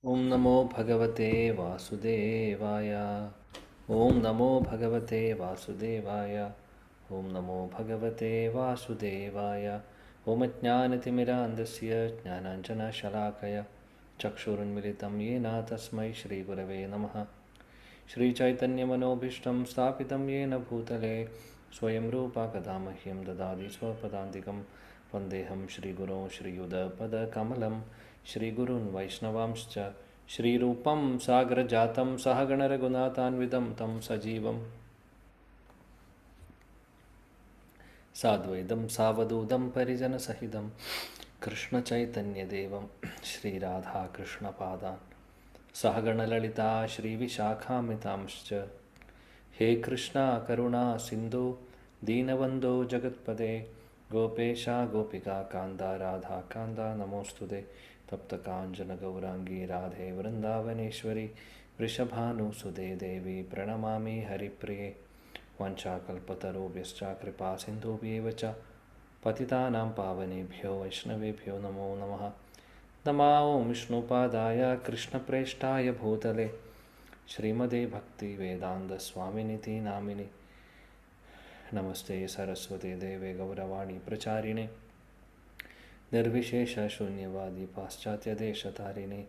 ॐ नमो भगवते वासुदेवाय। ॐ नमो भगवते वासुदेवाय। ॐ नमो भगवते वासुदेवाय। ॐ अज्ञानतिमिरान्धस्य ज्ञानाञ्जनशलाकया चक्षुरुन्मिलितं येन तस्मै श्रीगुरवे नमः। श्रीचैतन्यमनोभीष्टं स्थापितं येन भूतले स्वयं रूपा कदा मह्यं ददाति स्वपदान्तिकं। वन्देऽहं श्रीगुरो श्रीयुधपदकमलं श्रीगुरून् वैष्णवांश्च श्रीरूपं सागरजातं सहगणरघुनाथान्वितं तं सजीवं साद्वैतं सावधूतं परिजनसहितं कृष्णचैतन्यदेवं श्रीराधाकृष्णपादान् सहगणललिता श्रीविशाखामितांश्च। हे कृष्णा करुणा सिन्धु दीनबन्धो जगत्पते गोपेशा गोपिका कान्ता राधा कान्ता नमोऽस्तुते। तप्तकाञ्चनगौराङ्गी राधे वृन्दावनेश्वरी वृषभानुसुते देवी प्रणमामि हरिप्रिये। वञ्चाकल्पतरुभ्यश्च कृपासिन्धुभ्येव च पतितानां पावनेभ्यो वैष्णवेभ्यो नमो नमः। नमः ॐ विष्णुपादाय कृष्णप्रेष्ठाय भूतले श्रीमते भक्तिवेदान्तस्वामिनिति नामिनि। नमस्ते सरस्वती देवे गौरवाणी प्रचारिणे निर्विशेषशून्यवादी पाश्चात्यदेशतारिणे।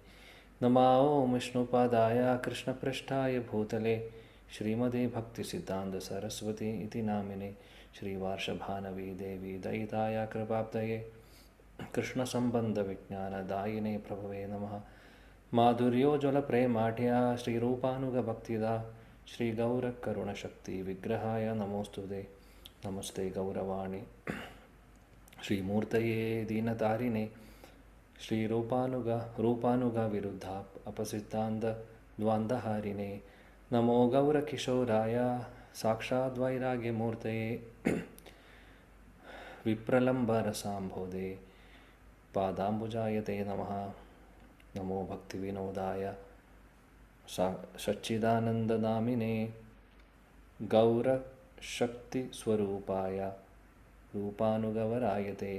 नमः ॐ विष्णुपादाय कृष्णप्रेष्ठाय भूतले श्रीमते भक्तिसिद्धान्तसरस्वती इति नामिने। श्रीवार्षभानवी देवी दयिताय कृपाब्धये कृष्णसम्बन्धविज्ञानदायिने प्रभवे नमः। माधुर्योज्वलप्रेमाढ्या श्रीरूपानुगभक्तिदा श्रीगौरकरुणशक्तिविग्रहाय नमोऽस्तुते। नमस्ते गौरवाणी श्रीमूर्तये दीनतारिणे रूपानुगविरुद्धा अपसिद्धान्तद्वन्द्वहारिणे। नमो गौरकिशोराय साक्षाद्वैराग्यमूर्तये विप्रलम्बरसाम्भोधे पादाम्बुजाय ते नमः। नमो भक्तिविनोदाय सच्चिदानन्दनामिने गौरशक्तिस्वरूपाय रूपानुगवराय ते।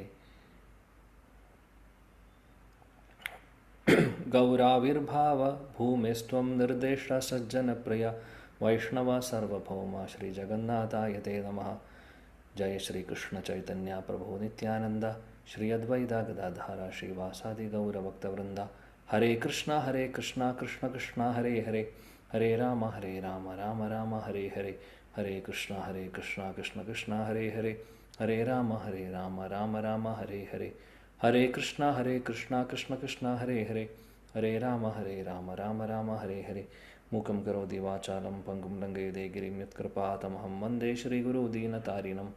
गौराविर्भाव भूमिस्त्वं निर्देष्टा सज्जनप्रिया वैष्णव सार्वभौमा श्रीजगन्नाथाय ते नमः। जय श्री कृष्ण चैतन्य प्रभु नित्यानंद श्री अद्वैता गदाधर श्रीवासादि गौरभक्तवृंदा। हरे कृष्णा कृष्ण कृष्ण हरे हरे हरे राम राम राम हरे हरे। हरे कृष्णा कृष्ण कृष्ण हरे हरे हरे राम राम राम हरे हरे। हरे कृष्णा कृष्ण कृष्ण हरे हरे हरे राम राम राम हरे हरे। मूकं करोति वाचालं पङ्गुं लङ्घयते गिरिं यत्कृपातमहं वन्दे श्रीगुरुदीनतारिणं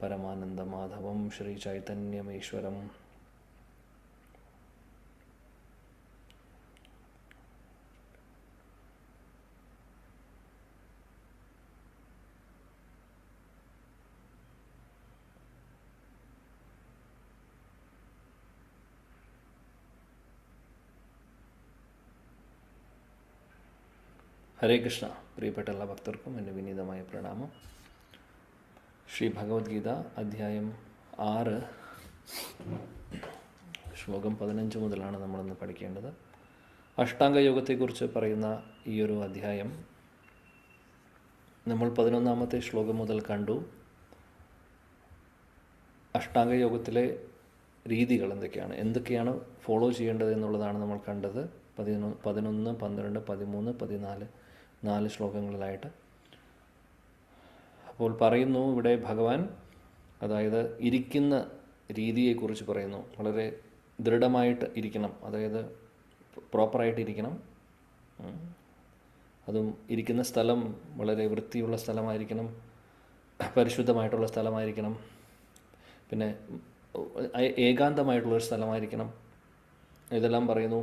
परमानन्दमाधवं श्रीचैतन्यमीश्वरम्। ഹരേ കൃഷ്ണ. പ്രിയപ്പെട്ട എല്ലാ ഭക്തർക്കും എൻ്റെ വിനീതമായ പ്രണാമം. ശ്രീ ഭഗവത്ഗീത അധ്യായം 6 ശ്ലോകം 15 മുതലാണ് നമ്മളിന്ന് പഠിക്കേണ്ടത്. അഷ്ടാംഗയോഗത്തെക്കുറിച്ച് പറയുന്ന ഈയൊരു അധ്യായം നമ്മൾ 11ാമത്തെ ശ്ലോകം മുതൽ കണ്ടു. അഷ്ടാംഗയോഗത്തിലെ രീതികൾ എന്തൊക്കെയാണ് ഫോളോ ചെയ്യേണ്ടത് എന്നുള്ളതാണ് നമ്മൾ കണ്ടത്. 11, 12, 13, 14, 4 ശ്ലോകങ്ങളിലായിട്ട്. അപ്പോൾ പറയുന്നു ഇവിടെ ഭഗവാൻ, അതായത് ഇരിക്കുന്ന രീതിയെക്കുറിച്ച് പറയുന്നു. വളരെ ദൃഢമായിട്ട് ഇരിക്കണം, അതായത് പ്രോപ്പറായിട്ട് ഇരിക്കണം. അതും ഇരിക്കുന്ന സ്ഥലം വളരെ വൃത്തിയുള്ള സ്ഥലമായിരിക്കണം, പരിശുദ്ധമായിട്ടുള്ള സ്ഥലമായിരിക്കണം, പിന്നെ ഏകാന്തമായിട്ടുള്ളൊരു സ്ഥലമായിരിക്കണം. ഇതെല്ലാം പറയുന്നു.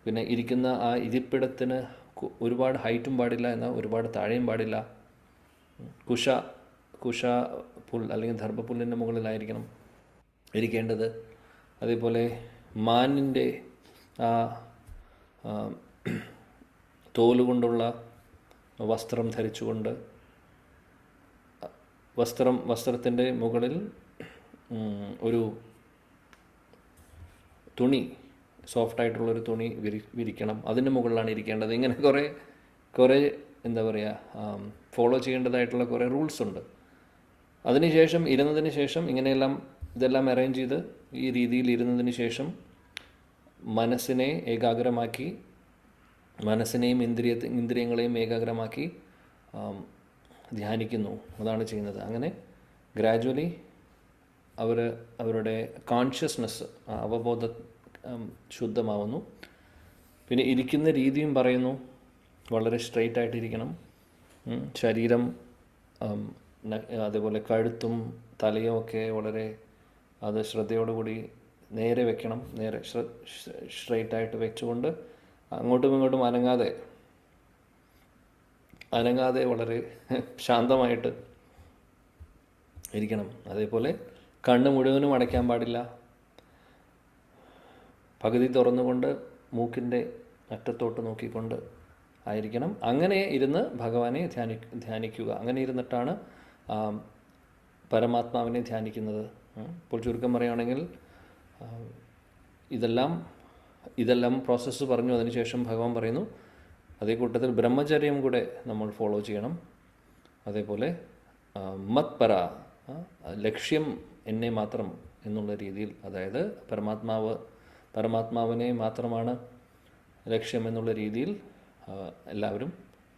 പിന്നെ ഇരിക്കുന്ന ആ ഇരിപ്പിടത്തിന് ഒരുപാട് ഹൈറ്റും പാടില്ല, എന്നാൽ ഒരുപാട് താഴെയും പാടില്ല. കുശ പുൽ അല്ലെങ്കിൽ ദർഭപ്പുല്ലിൻ്റെ മുകളിലായിരിക്കണം ഇരിക്കേണ്ടത്. അതേപോലെ മാനിൻ്റെ ആ തോലുകൊണ്ടുള്ള വസ്ത്രം ധരിച്ചുകൊണ്ട് വസ്ത്രത്തിൻ്റെ മുകളിൽ ഒരു തുണി സോഫ്റ്റായിട്ടുള്ളൊരു തുണി വിരിക്കണം, അതിൻ്റെ മുകളിലാണ് ഇരിക്കേണ്ടത്. ഇങ്ങനെ കുറേ എന്താ പറയുക, ഫോളോ ചെയ്യേണ്ടതായിട്ടുള്ള കുറേ റൂൾസ് ഉണ്ട്. അതിനുശേഷം ഇരുന്നതിന് ശേഷം ഇതെല്ലാം അറേഞ്ച് ചെയ്ത് ഈ രീതിയിൽ ഇരുന്നതിന് ശേഷം മനസ്സിനെ ഏകാഗ്രമാക്കി, മനസ്സിനെയും ഇന്ദ്രിയങ്ങളെയും ഏകാഗ്രമാക്കി ധ്യാനിക്കുന്നു. അതാണ് ചെയ്യുന്നത്. അങ്ങനെ ഗ്രാജുവലി അവരുടെ കോൺഷ്യസ്നെസ്, അവബോധ ശുദ്ധമാവുന്നു. പിന്നെ ഇരിക്കുന്ന രീതിയും പറയുന്നു, വളരെ സ്ട്രെയിറ്റ് ആയിട്ടിരിക്കണം. ശരീരം അതേപോലെ കഴുത്തും തലയും ഒക്കെ വളരെ അത് ശ്രദ്ധയോടുകൂടി നേരെ വെക്കണം. നേരെ സ്ട്രെയിറ്റ് ആയിട്ട് വെച്ചുകൊണ്ട് അങ്ങോട്ടും ഇങ്ങോട്ടും അനങ്ങാതെ വളരെ ശാന്തമായിട്ട് ഇരിക്കണം. അതേപോലെ കണ്ണ് മുഴുവനും അടയ്ക്കാൻ പാടില്ല. പകുതി തുറന്നുകൊണ്ട് മൂക്കിൻ്റെ അറ്റത്തോട്ട് നോക്കിക്കൊണ്ട് ആയിരിക്കണം. അങ്ങനെ ഇരുന്ന് ഭഗവാനെ ധ്യാനിക്കുക. അങ്ങനെ ഇരുന്നിട്ടാണ് പരമാത്മാവിനെ ധ്യാനിക്കുന്നത്. ഇപ്പോൾ ചുരുക്കം പറയുകയാണെങ്കിൽ ഇതെല്ലാം പ്രോസസ്സ് പറഞ്ഞു. അതിനുശേഷം ഭഗവാൻ പറയുന്നു, അതേ കൂട്ടത്തിൽ ബ്രഹ്മചര്യം കൂടെ നമ്മൾ ഫോളോ ചെയ്യണം. അതേപോലെ മത്പര, ലക്ഷ്യം എന്നെ മാത്രം എന്നുള്ള രീതിയിൽ, അതായത് പരമാത്മാവിനെ മാത്രമാണ് ലക്ഷ്യം എന്നുള്ള രീതിയിൽ എല്ലാവരും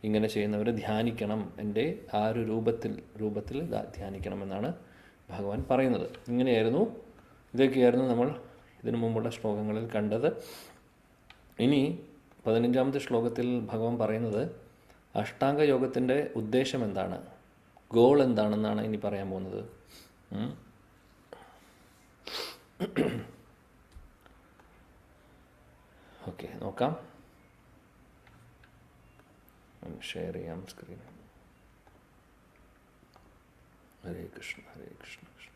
ഇങ്ങനെ ചെയ്യുന്നവർ ധ്യാനിക്കണം. എൻ്റെ ആ ഒരു രൂപത്തിൽ ധ്യാനിക്കണമെന്നാണ് ഭഗവാൻ പറയുന്നത്. ഇതൊക്കെയായിരുന്നു നമ്മൾ ഇതിനു മുമ്പുള്ള ശ്ലോകങ്ങളിൽ കണ്ടത്. ഇനി 15ാമത്തെ ശ്ലോകത്തിൽ ഭഗവാൻ പറയുന്നത് അഷ്ടാംഗ യോഗത്തിൻ്റെ ഉദ്ദേശം എന്താണ്, ഗോൾ എന്താണെന്നാണ് ഇനി പറയാൻ പോകുന്നത്. ഓക്കെ, നോക്കാം. ഷെയർ ചെയ്യാം സ്ക്രീൻ. ഹരേ കൃഷ്ണ ഹരേ കൃഷ്ണ കൃഷ്ണ.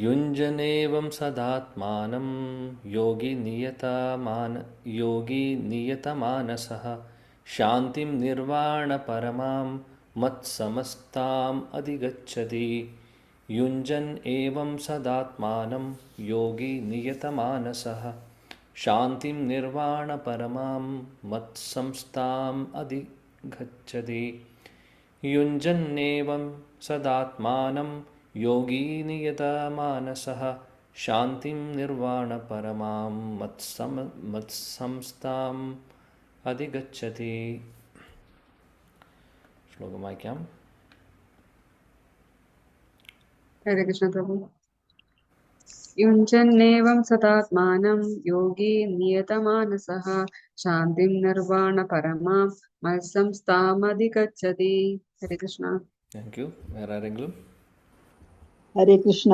യുഞ്ജനേവം സദാത്മാനം യോഗി നിയതമാനസഃ ശാന്തിം നിർവാണ പരമാം മത്സമസ്താം അധിഗച്ഛതി. യുഞ്ജൻ ഏവം സദാത്മാനം യോഗി നിയതമാനസഃ ശാന്തിം നിർവാണ പരമാം മത്സംസ്ഥാം അധിഗച്ഛതി. യുഞ്ജന്നേവം സദാത്മാനം യോഗി നിയതമാനസഃ ശാന്തിം നിർവാണ പരമാം മത്സംസ്ഥാം അധിഗച്ഛതി. ശ്ലോകം വായിക്കാം. ഹരേ കൃഷ്ണ പ്രഭു. യുഞ്ജന്നേവം സദാത്മാനം യോഗി നിയതമാനസഃ ശാന്തിം നിർവാണ പരമാം മത്സംസ്ഥാമധിഗച്ഛതി. ഹരേ കൃഷ്ണ. Thank you. വേറെ ആരെങ്കിലും? ഹരേ കൃഷ്ണ.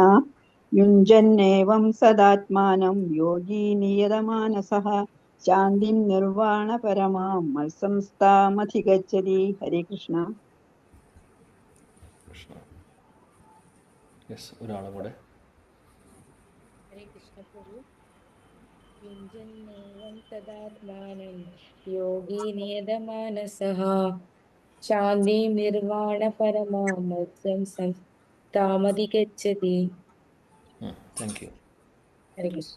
യുഞ്ജന്നേവം സദാത്മാനം യോഗി നിയതമാനസഃ ശാന്തിം നിർവാണ പരമാം മത്സംസ്ഥാമധിഗച്ഛതി. ഹരേ കൃഷ്ണ. കൃഷ്ണ. യെസ്, ഒരാളും കൂടെ. ഹരേ കൃഷ്ണ പ്രഭു. യുഞ്ജന്നേവം സദാത്മാനം യോഗി നിയതമാനസഃ ശാന്തിം നിർവാണ പരമാം മത്സംസ്ഥാമധിഗച്ഛതി. Thank you. ഹരേ കൃഷ്ണ.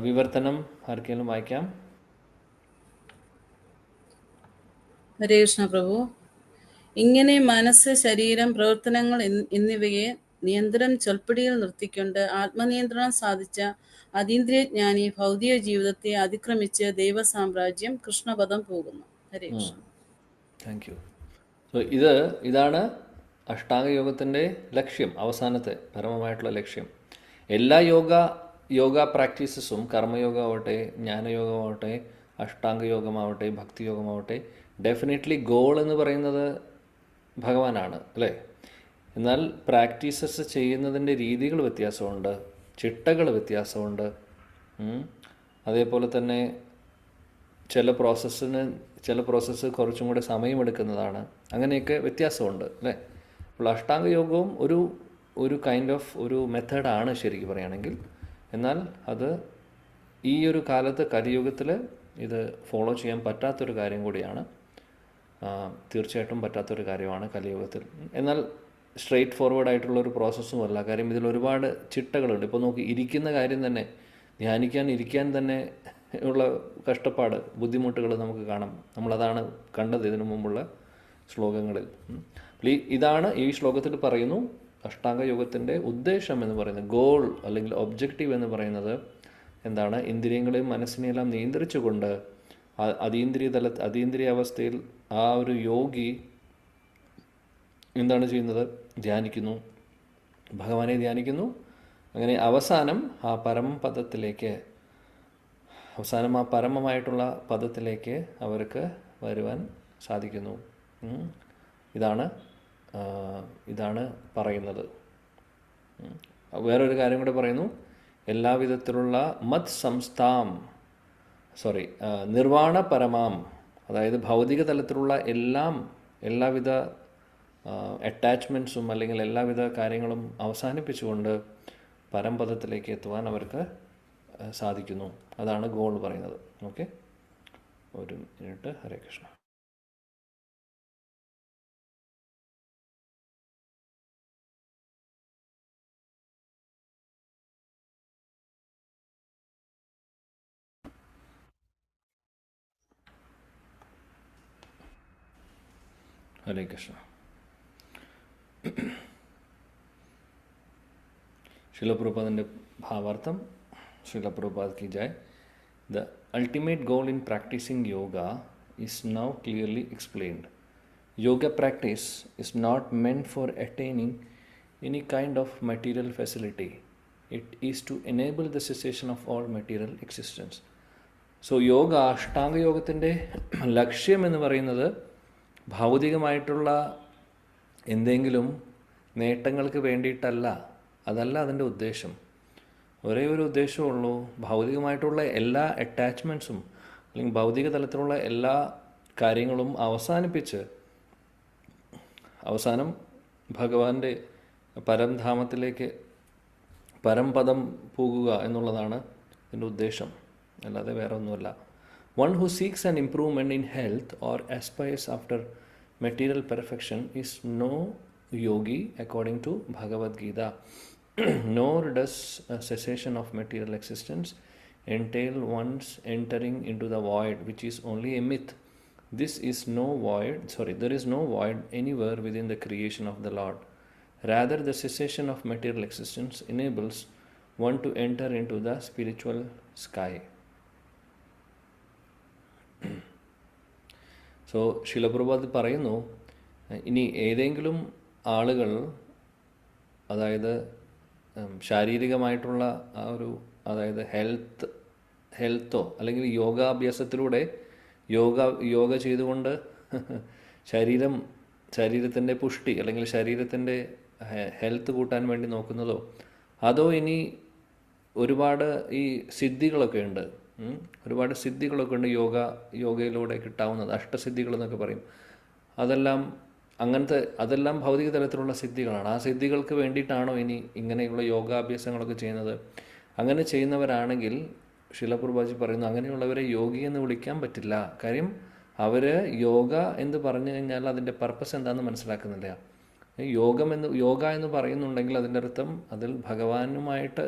വിവർത്തനം ആർക്കെങ്കിലും വായിക്കാം? ഹരേ കൃഷ്ണ പ്രഭു. ഇങ്ങനെ മനസ്സ്, ശരീരം, പ്രവർത്തനങ്ങൾ എന്നിവയെ നിയന്ത്രണം ചൊൽപ്പടിയിൽ നിർത്തിക്കൊണ്ട് ആത്മനിയന്ത്രണം സാധിച്ച അതീന്ദ്രിയജ്ഞാനി ഭൗതിക ജീവിതത്തെ അതിക്രമിച്ച് ദൈവസാമ്രാജ്യം കൃഷ്ണപദം പോകുന്നു. Hare Krishna. Thank you. So ഇതാണ് അഷ്ടാംഗയോഗത്തിൻ്റെ ലക്ഷ്യം, അവസാനത്തെ പരമമായിട്ടുള്ള ലക്ഷ്യം. എല്ലാ യോഗ പ്രാക്ടീസസും, കർമ്മയോഗമാവട്ടെ, ജ്ഞാനയോഗമാവട്ടെ, അഷ്ടാംഗയോഗമാവട്ടെ, ഭക്തിയോഗമാവട്ടെ, ഡെഫിനറ്റ്ലി ഗോൾ എന്ന് പറയുന്നത് ഭഗവാനാണ്, അല്ലേ? എന്നാൽ പ്രാക്ടീസസ് ചെയ്യുന്നതിൻ്റെ രീതികൾ വ്യത്യാസമുണ്ട്, ചിട്ടകൾ വ്യത്യാസമുണ്ട്. അതേപോലെ തന്നെ ചില പ്രോസസ്സ് കുറച്ചും കൂടെ സമയമെടുക്കുന്നതാണ്. അങ്ങനെയൊക്കെ വ്യത്യാസമുണ്ട്, അല്ലേ? അപ്പോൾ അഷ്ടാംഗയോഗവും ഒരു കൈൻഡ് ഓഫ് ഒരു മെത്തേഡാണ് ശരിക്കും പറയുകയാണെങ്കിൽ. എന്നാൽ അത് ഈ ഒരു കാലത്ത്, കലിയുഗത്തിൽ ഇത് ഫോളോ ചെയ്യാൻ പറ്റാത്തൊരു കാര്യം കൂടിയാണ്. തീർച്ചയായിട്ടും പറ്റാത്തൊരു കാര്യമാണ് കലിയുഗത്തിൽ. എന്നാൽ സ്ട്രെയിറ്റ് ഫോർവേഡ് ആയിട്ടുള്ള ഒരു പ്രോസസ്സും അല്ല. കാര്യം ഇതിൽ ഒരുപാട് ചിട്ടകളുണ്ട്. ഇപ്പോൾ നോക്കി, ഇരിക്കുന്ന കാര്യം തന്നെ, ഇരിക്കാൻ തന്നെ ഉള്ള കഷ്ടപ്പാട്, ബുദ്ധിമുട്ടുകൾ നമുക്ക് കാണാം. നമ്മളതാണ് കണ്ടത് ഇതിനു മുമ്പുള്ള ശ്ലോകങ്ങളിൽ. ഇതാണ് ഈ ശ്ലോകത്തിൽ പറയുന്നു അഷ്ടാംഗ യോഗത്തിൻ്റെ ഉദ്ദേശം എന്ന് പറയുന്നത്, ഗോൾ അല്ലെങ്കിൽ ഒബ്ജക്റ്റീവ് എന്ന് പറയുന്നത് എന്താണ്? ഇന്ദ്രിയങ്ങളെയും മനസ്സിനെയെല്ലാം നിയന്ത്രിച്ചുകൊണ്ട് അതീന്ദ്രിയ അവസ്ഥയിൽ ആ ഒരു യോഗി എന്താണ് ചെയ്യുന്നത്? ധ്യാനിക്കുന്നു, ഭഗവാനെ ധ്യാനിക്കുന്നു. അങ്ങനെ അവസാനം ആ പരമമായിട്ടുള്ള പദത്തിലേക്ക് അവർക്ക് വരുവാൻ സാധിക്കുന്നു. ഇതാണ് പറയുന്നത്. വേറൊരു കാര്യം കൂടെ പറയുന്നു, എല്ലാവിധത്തിലുള്ള നിർവാണ പരമാം, അതായത് ഭൗതിക തലത്തിലുള്ള എല്ലാവിധ അറ്റാച്ച്മെൻറ്റ്സും അല്ലെങ്കിൽ എല്ലാവിധ കാര്യങ്ങളും അവസാനിപ്പിച്ചുകൊണ്ട് പരംപദത്തിലേക്ക് എത്തുവാൻ അവർക്ക് സാധിക്കുന്നു. അതാണ് ഗോൾ പറയുന്നത്. ഓക്കെ, ഒരു minute. Hare Krishna. Hare Krishna. Srila Prabhupada ഭാവാർത്ഥം. Srila Prabhupada ki jai. The ultimate goal in practicing yoga is now clearly explained. Yoga practice is not meant for attaining any kind of material facility. It is to enable the cessation of all material existence. So yoga, Ashtanga യോഗത്തിൻ്റെ ലക്ഷ്യം എന്ന് പറയുന്നത് ഭൗതികമായിട്ടുള്ള എന്തെങ്കിലും നേട്ടങ്ങൾക്ക് വേണ്ടിയിട്ടല്ല. അതല്ല അതിൻ്റെ ഉദ്ദേശം. ഒരേ ഒരു ഉദ്ദേശമുള്ളൂ, ഭൗതികമായിട്ടുള്ള എല്ലാ അറ്റാച്ച്മെൻറ്റ്സും അല്ലെങ്കിൽ ഭൗതിക തലത്തിലുള്ള എല്ലാ കാര്യങ്ങളും അവസാനിപ്പിച്ച് അവസാനം ഭഗവാന്റെ പരംധാമത്തിലേക്ക് പരംപദം പോകുക എന്നുള്ളതാണ് ഇതിൻ്റെ ഉദ്ദേശം, അല്ലാതെ വേറെ ഒന്നുമല്ല. One who seeks an improvement in health or aspires after material perfection is no yogi according to Bhagavad Gita. Nor does a cessation of material existence entail one's entering into the void, which is only a myth. There is no void anywhere within the creation of the Lord. Rather, the cessation of material existence enables one to enter into the spiritual sky. So ശില പ്രഭുപാദ് പറയുന്നു, ഇനി ഏതെങ്കിലും ആളുകൾ, അതായത് ശാരീരികമായിട്ടുള്ള ആ ഒരു, അതായത് ഹെൽത്തോ അല്ലെങ്കിൽ യോഗാഭ്യാസത്തിലൂടെ യോഗ ചെയ്തുകൊണ്ട് ശരീരത്തിൻ്റെ പുഷ്ടി അല്ലെങ്കിൽ ശരീരത്തിൻ്റെ ഹെൽത്ത് കൂട്ടാൻ വേണ്ടി നോക്കുന്നതോ, അതോ ഇനി ഒരുപാട് ഈ സിദ്ധികളൊക്കെ ഉണ്ട്, യോഗയിലൂടെ കിട്ടാവുന്നത്, അഷ്ടസിദ്ധികളെന്നൊക്കെ പറയും. അതെല്ലാം ഭൗതിക തലത്തിലുള്ള സിദ്ധികളാണ്. ആ സിദ്ധികൾക്ക് വേണ്ടിയിട്ടാണോ ഇനി ഇങ്ങനെയുള്ള യോഗാഭ്യാസങ്ങളൊക്കെ ചെയ്യുന്നത്? അങ്ങനെ ചെയ്യുന്നവരാണെങ്കിൽ ശിലപ്രഭാജി പറയുന്നു, അങ്ങനെയുള്ളവരെ യോഗി എന്ന് വിളിക്കാൻ പറ്റില്ല. കാര്യം അവർ യോഗ എന്ന് പറഞ്ഞു കഴിഞ്ഞാൽ അതിൻ്റെ പർപ്പസ് എന്താണെന്ന് മനസ്സിലാക്കുന്നില്ല. യോഗ എന്ന് പറയുന്നുണ്ടെങ്കിൽ അതിൻ്റെ അർത്ഥം അതിൽ ഭഗവാനുമായിട്ട്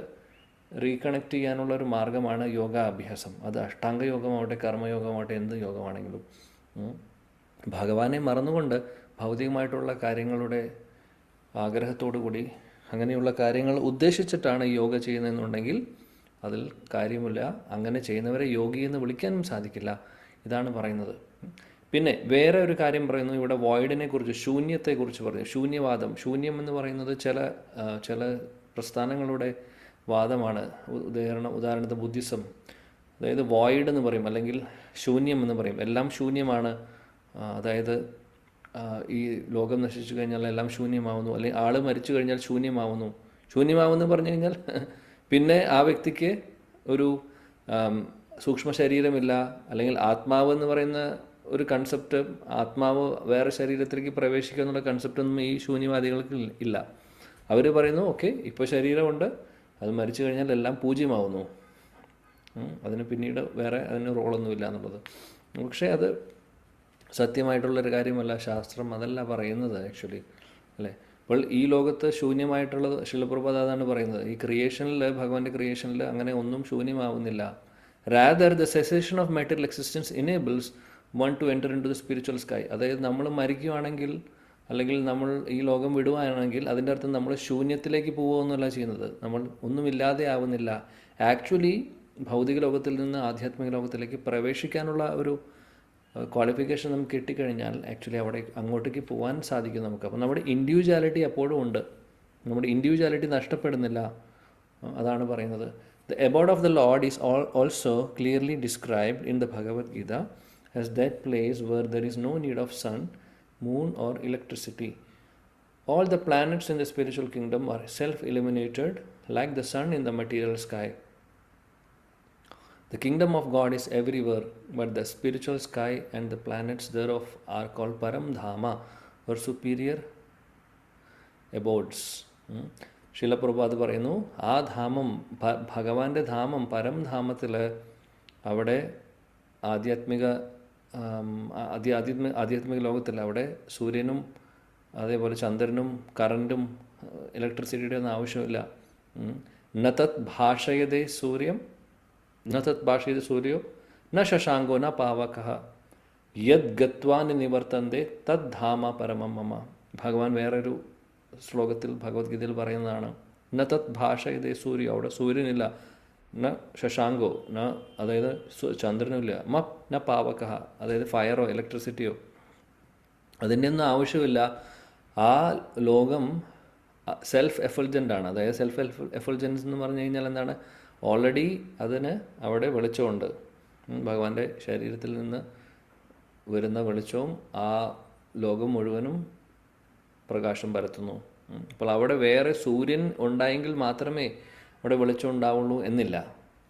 റീകണക്ട് ചെയ്യാനുള്ള ഒരു മാർഗമാണ് യോഗാഭ്യാസം. അത് അഷ്ടാംഗ യോഗമാവട്ടെ, കർമ്മയോഗമാവട്ടെ, എന്ത് യോഗമാണെങ്കിലും ഭഗവാനെ മറന്നുകൊണ്ട് ഭൗതികമായിട്ടുള്ള കാര്യങ്ങളുടെ ആഗ്രഹത്തോടു കൂടി അങ്ങനെയുള്ള കാര്യങ്ങൾ ഉദ്ദേശിച്ചിട്ടാണ് യോഗ ചെയ്യുന്നതെന്നുണ്ടെങ്കിൽ അതിൽ കാര്യമില്ല. അങ്ങനെ ചെയ്യുന്നവരെ യോഗി എന്ന് വിളിക്കാനും സാധിക്കില്ല. ഇതാണ് പറയുന്നത്. പിന്നെ വേറെ ഒരു കാര്യം പറയുന്നു, ഇവിടെ വോയിഡിനെ കുറിച്ച്, ശൂന്യത്തെക്കുറിച്ച് പറഞ്ഞു. ശൂന്യം എന്ന് പറയുന്നത് ചില പ്രസ്ഥാനങ്ങളുടെ വാദമാണ്. ഉദാഹരണത്തിന് ബുദ്ധിസം, അതായത് വോയിഡ് എന്ന് പറയും, അല്ലെങ്കിൽ ശൂന്യം എന്ന് പറയും. എല്ലാം ശൂന്യമാണ്, അതായത് ഈ ലോകം നശിച്ചു കഴിഞ്ഞാൽ എല്ലാം ശൂന്യമാവുന്നു, അല്ലെങ്കിൽ ആൾ മരിച്ചു കഴിഞ്ഞാൽ ശൂന്യമാവുന്നു പറഞ്ഞു കഴിഞ്ഞാൽ പിന്നെ ആ വ്യക്തിക്ക് ഒരു സൂക്ഷ്മ ശരീരമില്ല, അല്ലെങ്കിൽ ആത്മാവ് എന്ന് പറയുന്ന ഒരു കൺസെപ്റ്റ്, ആത്മാവ് വേറെ ശരീരത്തിലേക്ക് പ്രവേശിക്കുക എന്നുള്ള കൺസെപ്റ്റൊന്നും ഈ ശൂന്യവാദികൾക്ക് ഇല്ല. അവർ പറയുന്നു, ഓക്കെ, ഇപ്പോൾ ശരീരമുണ്ട്, അത് മരിച്ചു കഴിഞ്ഞാൽ എല്ലാം പൂജ്യമാവുന്നു, അതിന് പിന്നീട് വേറെ അതിന് റോളൊന്നുമില്ല എന്നുള്ളത്. പക്ഷേ അത് സത്യമായിട്ടുള്ളൊരു കാര്യമല്ല. ശാസ്ത്രം അതല്ല പറയുന്നത് ആക്ച്വലി, അല്ലേ? അപ്പോൾ ഈ ലോകത്ത് ശൂന്യമായിട്ടുള്ളത് ശിലപ്രഭാത അതാണ് പറയുന്നത്, ഈ ക്രിയേഷനിൽ, ഭഗവാന്റെ ക്രിയേഷനിൽ അങ്ങനെ ഒന്നും ശൂന്യമാവുന്നില്ല. Rather the cessation of material existence enables one to enter into the spiritual sky. അതായത് നമ്മൾ മരിക്കുകയാണെങ്കിൽ അല്ലെങ്കിൽ നമ്മൾ ഈ ലോകം വിടുകയാണെങ്കിൽ അതിൻ്റെ അർത്ഥം നമ്മൾ ശൂന്യത്തിലേക്ക് പോവുകയെന്നല്ല ചെയ്യുന്നത്, നമ്മൾ ഒന്നുമില്ലാതെ ആവുന്നില്ല. ആക്ച്വലി ഭൗതിക ലോകത്തിൽ നിന്ന് ആധ്യാത്മിക ലോകത്തിലേക്ക് പ്രവേശിക്കാനുള്ള ഒരു ക്വാളിഫിക്കേഷൻ നമുക്ക് കിട്ടിക്കഴിഞ്ഞാൽ ആക്ച്വലി അവിടെ അങ്ങോട്ടേക്ക് പോകാൻ സാധിക്കും നമുക്ക്. അപ്പോൾ നമ്മുടെ ഇൻഡിവിജ്വാലിറ്റി എപ്പോഴും ഉണ്ട്, നമ്മുടെ ഇൻഡിവിജ്വാലിറ്റി നഷ്ടപ്പെടുന്നില്ല. അതാണ് പറയുന്നത്. The abode of the Lord is also clearly described in the Bhagavad Gita as that place where there is no need of sun, moon or electricity. All the planets in the spiritual kingdom are self-illuminated like the sun in the material sky. The kingdom of God is everywhere, but the spiritual sky and the planets thereof are called Param Dhama or superior abodes. ശിലപ്രഭാത് പറയുന്നു, ആ ധാമം, ഭഗവാന്റെ ധാമം, പരംധാമത്തിൽ അവിടെ ആധ്യാത്മിക ലോകത്തിൽ അവിടെ സൂര്യനും അതേപോലെ ചന്ദ്രനും കറൻറ്റും ഇലക്ട്രിസിറ്റിയുടെ ഒന്നും ആവശ്യമില്ല. ന തത് ഭാഷയതേ സൂര്യം ന തത് ഭാഷയതേ സൂര്യോ ന ശശാങ്കോ ന പാവകഃ യദ് ഗത്വാനി നിവർത്തന്തേ തദ് ധാമ പരമം മമ. ഭഗവാൻ വേറൊരു ശ്ലോകത്തിൽ ഭഗവത്ഗീതയിൽ പറയുന്നതാണ്, ന തത് ഭാഷയതേ സൂര്യോ, അവിടെ സൂര്യനില്ല, ന ശശാങ്കോ, ന അതായത് ചന്ദ്രനുമില്ല, ന പാവകഃ അതായത് ഫയറോ ഇലക്ട്രിസിറ്റിയോ, അതിൻ്റെ ഒന്നും ആവശ്യമില്ല. ആ ലോകം സെൽഫ് എഫൾജൻ്റ് ആണ്. അതായത് സെൽഫ് എഫൾജൻസ് എന്ന് പറഞ്ഞു കഴിഞ്ഞാൽ എന്താണ്, ഓൾറെഡി അതിന് അവിടെ വെളിച്ചമുണ്ട്. ഭഗവാന്റെ ശരീരത്തിൽ നിന്ന് വരുന്ന വെളിച്ചവും ആ ലോകം മുഴുവനും പ്രകാശം പരത്തുന്നു. അപ്പോൾ അവിടെ വേറെ സൂര്യൻ ഉണ്ടായെങ്കിൽ മാത്രമേ അവിടെ വെളിച്ചം ഉണ്ടാവുള്ളൂ എന്നില്ല,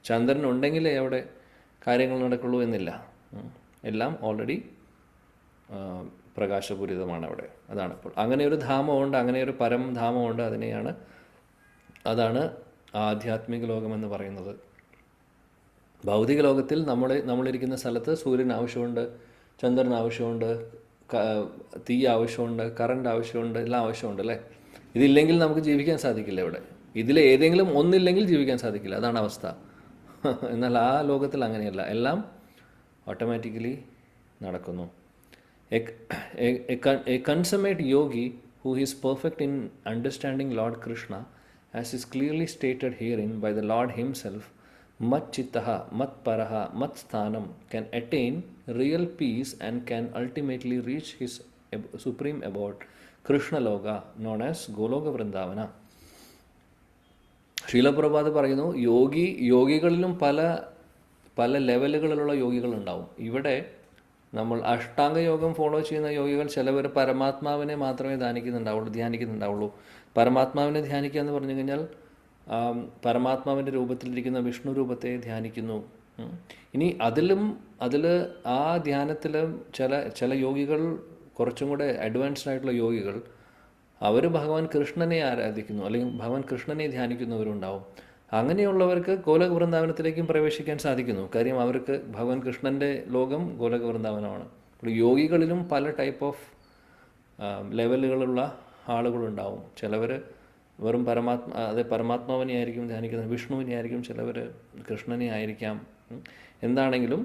ചന്ദ്രൻ ഉണ്ടെങ്കിലേ അവിടെ കാര്യങ്ങൾ നടക്കുള്ളൂ എന്നില്ല. എല്ലാം ഓൾറെഡി പ്രകാശപൂരിതമാണ് അവിടെ. അതാണ് ഇപ്പോൾ അങ്ങനെ ഒരു ധാമമുണ്ട്, അങ്ങനെ ഒരു പരംധാമമുണ്ട്. അതാണ് ആധ്യാത്മിക ലോകമെന്ന് പറയുന്നത്. ഭൗതിക ലോകത്തിൽ നമ്മളിരിക്കുന്ന സ്ഥലത്ത് സൂര്യൻ ആവശ്യമുണ്ട്, ചന്ദ്രൻ ആവശ്യമുണ്ട്, തീ ആവശ്യമുണ്ട്, കറണ്ട് ആവശ്യമുണ്ട്, എല്ലാം ആവശ്യമുണ്ട് അല്ലേ. ഇതില്ലെങ്കിൽ നമുക്ക് ജീവിക്കാൻ സാധിക്കില്ല. ഇവിടെ ഇതിലേതെങ്കിലും ഒന്നില്ലെങ്കിൽ ജീവിക്കാൻ സാധിക്കില്ല, അതാണ് അവസ്ഥ. എന്നാൽ ആ ലോകത്തിൽ അങ്ങനെയല്ല, എല്ലാം ഓട്ടോമാറ്റിക്കലി നടക്കുന്നു. A consummate yogi who is perfect in understanding Lord Krishna, as is clearly stated herein by the Lord himself, mat chittaha, mat paraha, mat sthanam, can attain real peace and can ultimately reach his supreme abode, Krishna Loka, known as Goloka Vrindavana. ശീലപ്രഭാത് പറയുന്നു, യോഗികളിലും പല ലെവലുകളിലുള്ള യോഗികളുണ്ടാവും. ഇവിടെ നമ്മൾ അഷ്ടാംഗ യോഗം follow ചെയ്യുന്ന യോഗികൾ ചിലവർ പരമാത്മാവിനെ മാത്രമേ ധ്യാനിക്കുന്നുണ്ടാവുള്ളൂ. പരമാത്മാവിനെ ധ്യാനിക്കുക എന്ന് പറഞ്ഞു കഴിഞ്ഞാൽ പരമാത്മാവിൻ്റെ രൂപത്തിലിരിക്കുന്ന വിഷ്ണു രൂപത്തെ ധ്യാനിക്കുന്നു. ഇനി അതിൽ ആ ധ്യാനത്തിൽ ചില യോഗികൾ, കുറച്ചും കൂടെ അഡ്വാൻസ്ഡ് ആയിട്ടുള്ള യോഗികൾ, അവർ ഭഗവാൻ കൃഷ്ണനെ ആരാധിക്കുന്നു അല്ലെങ്കിൽ ഭഗവാൻ കൃഷ്ണനെ ധ്യാനിക്കുന്നവരുണ്ടാവും. അങ്ങനെയുള്ളവർക്ക് ഗോലോക വൃന്ദാവനത്തിലേക്കും പ്രവേശിക്കാൻ സാധിക്കുന്നു. കാര്യം അവർക്ക് ഭഗവാൻ കൃഷ്ണൻ്റെ ലോകം ഗോലോക വൃന്ദാവനമാണ്. അപ്പോൾ യോഗികളിലും പല ടൈപ്പ് ഓഫ് ലെവലുകളുള്ള ആളുകളുണ്ടാവും. ചിലവർ വെറും പരമാത്മാവിനെ ആയിരിക്കും ധ്യാനിക്കുന്നത്, വിഷ്ണുവിനെ ആയിരിക്കും, ചിലവർ കൃഷ്ണനെ ആയിരിക്കാം. എന്താണെങ്കിലും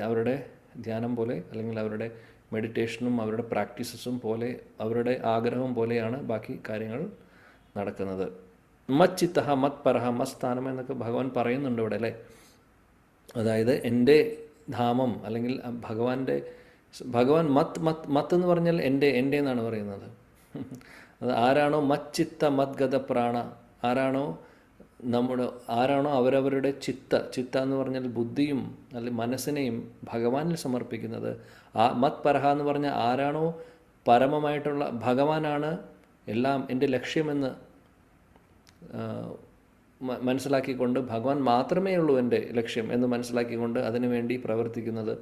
അവരുടെ ധ്യാനം പോലെ അല്ലെങ്കിൽ അവരുടെ മെഡിറ്റേഷനും അവരുടെ പ്രാക്ടീസസും പോലെ അവരുടെ ആഗ്രഹം പോലെയാണ് ബാക്കി കാര്യങ്ങൾ നടക്കുന്നത്. മത് ചിത്തഹ മത് പരഹ മത് സ്ഥാനം എന്നൊക്കെ ഭഗവാൻ പറയുന്നുണ്ട് ഇവിടെ അല്ലേ. അതായത് എൻ്റെ ധാമം അല്ലെങ്കിൽ ഭഗവാൻ മത്ത് എന്ന് പറഞ്ഞാൽ എൻ്റെ എന്നാണ് പറയുന്നത്. അത് ആരാണോ മത് ചിത്ത മത് ഗത പ്രാണ, ആരാണോ അവരവരുടെ ചിത്ത എന്ന് പറഞ്ഞാൽ ബുദ്ധിയും അല്ലെങ്കിൽ മനസ്സിനെയും ഭഗവാനിൽ സമർപ്പിക്കുന്നത്, ആ മത് പരഹ എന്ന് പറഞ്ഞാൽ ആരാണോ പരമമായിട്ടുള്ള ഭഗവാനാണ് എല്ലാം എൻ്റെ ലക്ഷ്യമെന്ന് മനസ്സിലാക്കിക്കൊണ്ട് ഭഗവാൻ മാത്രമേ ഉള്ളൂ എൻ്റെ ലക്ഷ്യം എന്ന് മനസ്സിലാക്കിക്കൊണ്ട് അതിനുവേണ്ടി പ്രവർത്തിക്കുന്നത്,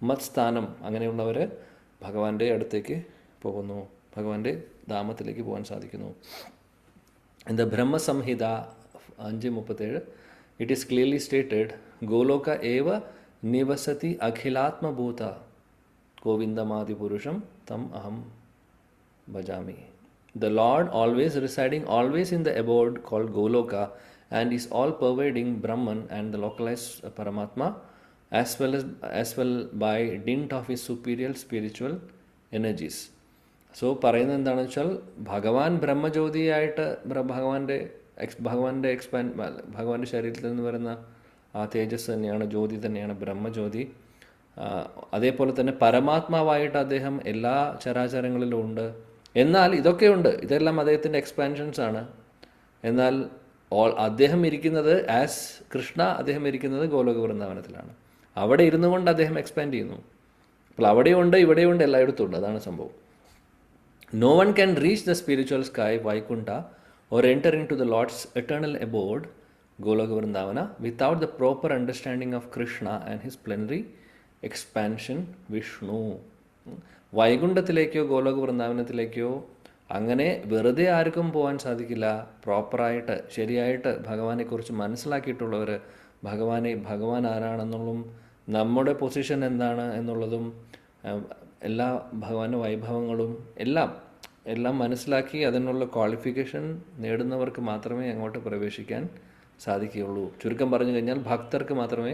മത് സ്ഥാനം, അങ്ങനെയുള്ളവർ ഭഗവാന്റെ അടുത്തേക്ക് പോകുന്നു, ഭഗവാന്റെ ധാമത്തിലേക്ക് പോകാൻ സാധിക്കുന്നു. In the Brahma Samhita 5:37, it is clearly stated, Goloka eva nivasati akhilatma bhuta govindamadi purusham tam aham bhajami. The Lord always residing always in the abode called Goloka and is all pervading Brahman and the localized Paramatma as well by dint of his superior spiritual energies. So പറയുന്നത് എന്താണെന്ന് വെച്ചാൽ ഭഗവാൻ ബ്രഹ്മജ്യോതിയായിട്ട് ഭഗവാന്റെ ശരീരത്തിൽ നിന്ന് വരുന്ന ആ തേജസ് തന്നെയാണ്, ജ്യോതി തന്നെയാണ് ബ്രഹ്മജ്യോതി. അതേപോലെ തന്നെ പരമാത്മാവായിട്ട് അദ്ദേഹം എല്ലാ ചരാചരങ്ങളിലും ഉണ്ട്. എന്നാൽ ഇതൊക്കെയുണ്ട്, ഇതെല്ലാം അദ്ദേഹത്തിൻ്റെ എക്സ്പാൻഷൻസ് ആണ്. എന്നാൽ അദ്ദേഹം ഇരിക്കുന്നത് ആസ് കൃഷ്ണ, അദ്ദേഹം ഇരിക്കുന്നത് ഗോലോക വൃന്ദാവനത്തിലാണ്. അവിടെ ഇരുന്നു കൊണ്ട് അദ്ദേഹം എക്സ്പാൻഡ് ചെയ്യുന്നു. അപ്പോൾ അവിടെയുണ്ട്, ഇവിടെയുണ്ട്, എല്ലായിടത്തും ഉണ്ട്. അതാണ് സംഭവം. No one can reach the spiritual sky, Vaikunta, or enter into the Lord's eternal abode, Goloka Vrindavana, without the proper understanding of Krishna and his plenary expansion, Vishnu. വൈകുണ്ഠത്തിലേക്കോ Goloka വൃന്ദാവനത്തിലേക്കോ അങ്ങനെ വെറുതെ ആർക്കും പോകാൻ സാധിക്കില്ല. പ്രോപ്പറായിട്ട് ശരിയായിട്ട് ഭഗവാനെക്കുറിച്ച് മനസ്സിലാക്കിയിട്ടുള്ളവർ, ഭഗവാൻ ആരാണെന്നുള്ളതും നമ്മുടെ പൊസിഷൻ എന്താണ് എന്നുള്ളതും എല്ലാ ഭഗവാന്റെ വൈഭവങ്ങളും എല്ലാം മനസ്സിലാക്കി അതിനുള്ള ക്വാളിഫിക്കേഷൻ നേടുന്നവർക്ക് മാത്രമേ അങ്ങോട്ട് പ്രവേശിക്കാൻ സാധിക്കുകയുള്ളൂ. ചുരുക്കം പറഞ്ഞു കഴിഞ്ഞാൽ ഭക്തർക്ക് മാത്രമേ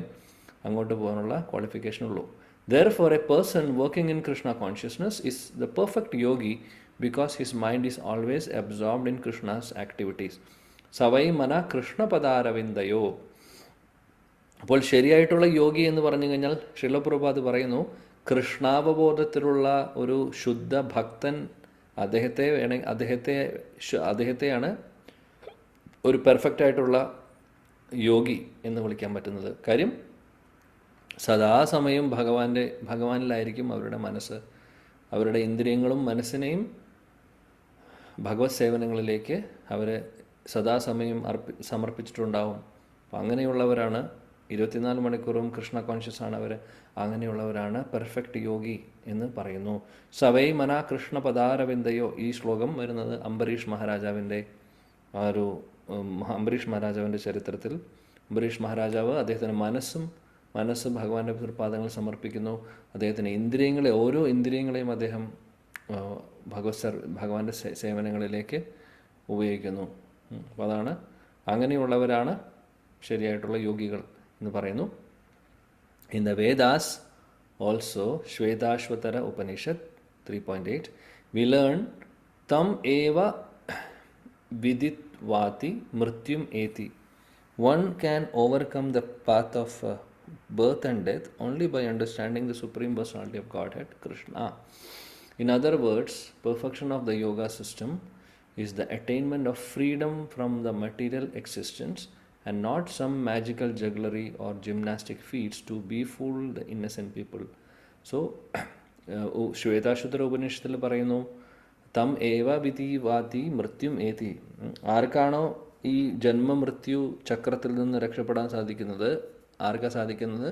അങ്ങോട്ട് പോകാനുള്ള ക്വാളിഫിക്കേഷൻ ഉള്ളൂ. Therefore, a person working in Krishna consciousness is the perfect yogi because his mind is always absorbed in Krishna's activities. Savai mana Krishna padaravindayo. അപ്പോൾ ശരിയായിട്ടുള്ള യോഗി എന്ന് പറഞ്ഞു കഴിഞ്ഞാൽ ശ്രീല പ്രഭുപാദ് പറയുന്നു, കൃഷ്ണാവബോധത്തിലുള്ള ഒരു ശുദ്ധ ഭക്തൻ, അദ്ദേഹത്തെയാണ് ഒരു പെർഫെക്റ്റ് ആയിട്ടുള്ള യോഗി എന്ന് വിളിക്കാൻ പറ്റുന്നത്. കാര്യം സദാസമയം ഭഗവാനിലായിരിക്കും അവരുടെ മനസ്സ്. അവരുടെ ഇന്ദ്രിയങ്ങളും മനസ്സിനെയും ഭഗവത് സേവനങ്ങളിലേക്ക് അവർ സദാസമയം സമർപ്പിച്ചിട്ടുണ്ടാവും. അപ്പം അങ്ങനെയുള്ളവരാണ് 24 മണിക്കൂറും കൃഷ്ണ കോൺഷ്യസ് ആണ് അവർ. അങ്ങനെയുള്ളവരാണ് പെർഫെക്റ്റ് യോഗി എന്ന് പറയുന്നു. സവൈ മന കൃഷ്ണ പദാരവിന്ദയോ. ഈ ശ്ലോകം വരുന്നത് അംബരീഷ് മഹാരാജാവിൻ്റെ ചരിത്രത്തിൽ. അംബരീഷ് മഹാരാജാവ് അദ്ദേഹത്തിൻ്റെ മനസ്സ് ഭഗവാന്റെ തൃപ്പാദങ്ങൾ സമർപ്പിക്കുന്നു. അദ്ദേഹത്തിൻ്റെ ഇന്ദ്രിയങ്ങളെ, ഓരോ ഇന്ദ്രിയങ്ങളെയും അദ്ദേഹം ഭഗവാന്റെ സേവനങ്ങളിലേക്ക് ഉപയോഗിക്കുന്നു. അപ്പോൾ അതാണ്, അങ്ങനെയുള്ളവരാണ് ശരിയായിട്ടുള്ള യോഗികൾ എന്ന് പറയുന്നു. In the Vedas also, Shvetashvatara Upanishad 3.8, we learn tam eva viditvati mrityum eti. One can overcome the path of birth and death only by understanding the Supreme Personality of Godhead, Krishna. In other words, perfection of the yoga system is the attainment of freedom from the material existence and not some magical jugglery or gymnastic feats to befool the innocent people. So, ശ്വേതാശ്വതര ഉപനിഷത്തിൽ പറയുന്നു, തം ഏവ വിധി വാതി മൃത്യും ഏതി. ആർക്കാണോ ഈ ജന്മമൃത്യു ചക്രത്തിൽ നിന്ന് രക്ഷപ്പെടാൻ സാധിക്കുന്നത്, ആർക്കാ സാധിക്കുന്നത്?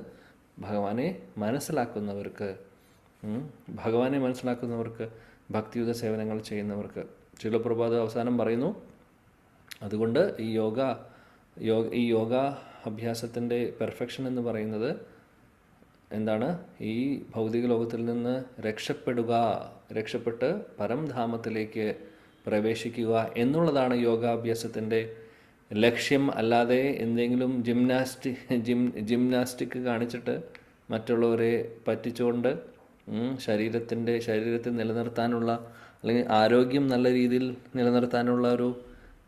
ഭഗവാനെ മനസ്സിലാക്കുന്നവർക്ക്, ഭക്തിയുത സേവനങ്ങൾ ചെയ്യുന്നവർക്ക്. ശിലപ്രഭാത് അവസാനം പറയുന്നു, അതുകൊണ്ട് ഈ യോഗ അഭ്യാസത്തിൻ്റെ പെർഫെക്ഷൻ എന്ന് പറയുന്നത് എന്താണ്? ഈ ഭൗതിക ലോകത്തിൽ നിന്ന് രക്ഷപ്പെട്ട് പരംധാമത്തിലേക്ക് പ്രവേശിക്കുക എന്നുള്ളതാണ് യോഗാഭ്യാസത്തിൻ്റെ ലക്ഷ്യം. അല്ലാതെ എന്തെങ്കിലും ജിംനാസ്റ്റിക് കാണിച്ചിട്ട് മറ്റുള്ളവരെ പറ്റിച്ചുകൊണ്ട് ശരീരത്തിൽ നിലനിർത്താനുള്ള, അല്ലെങ്കിൽ ആരോഗ്യം നല്ല രീതിയിൽ നിലനിർത്താനുള്ള ഒരു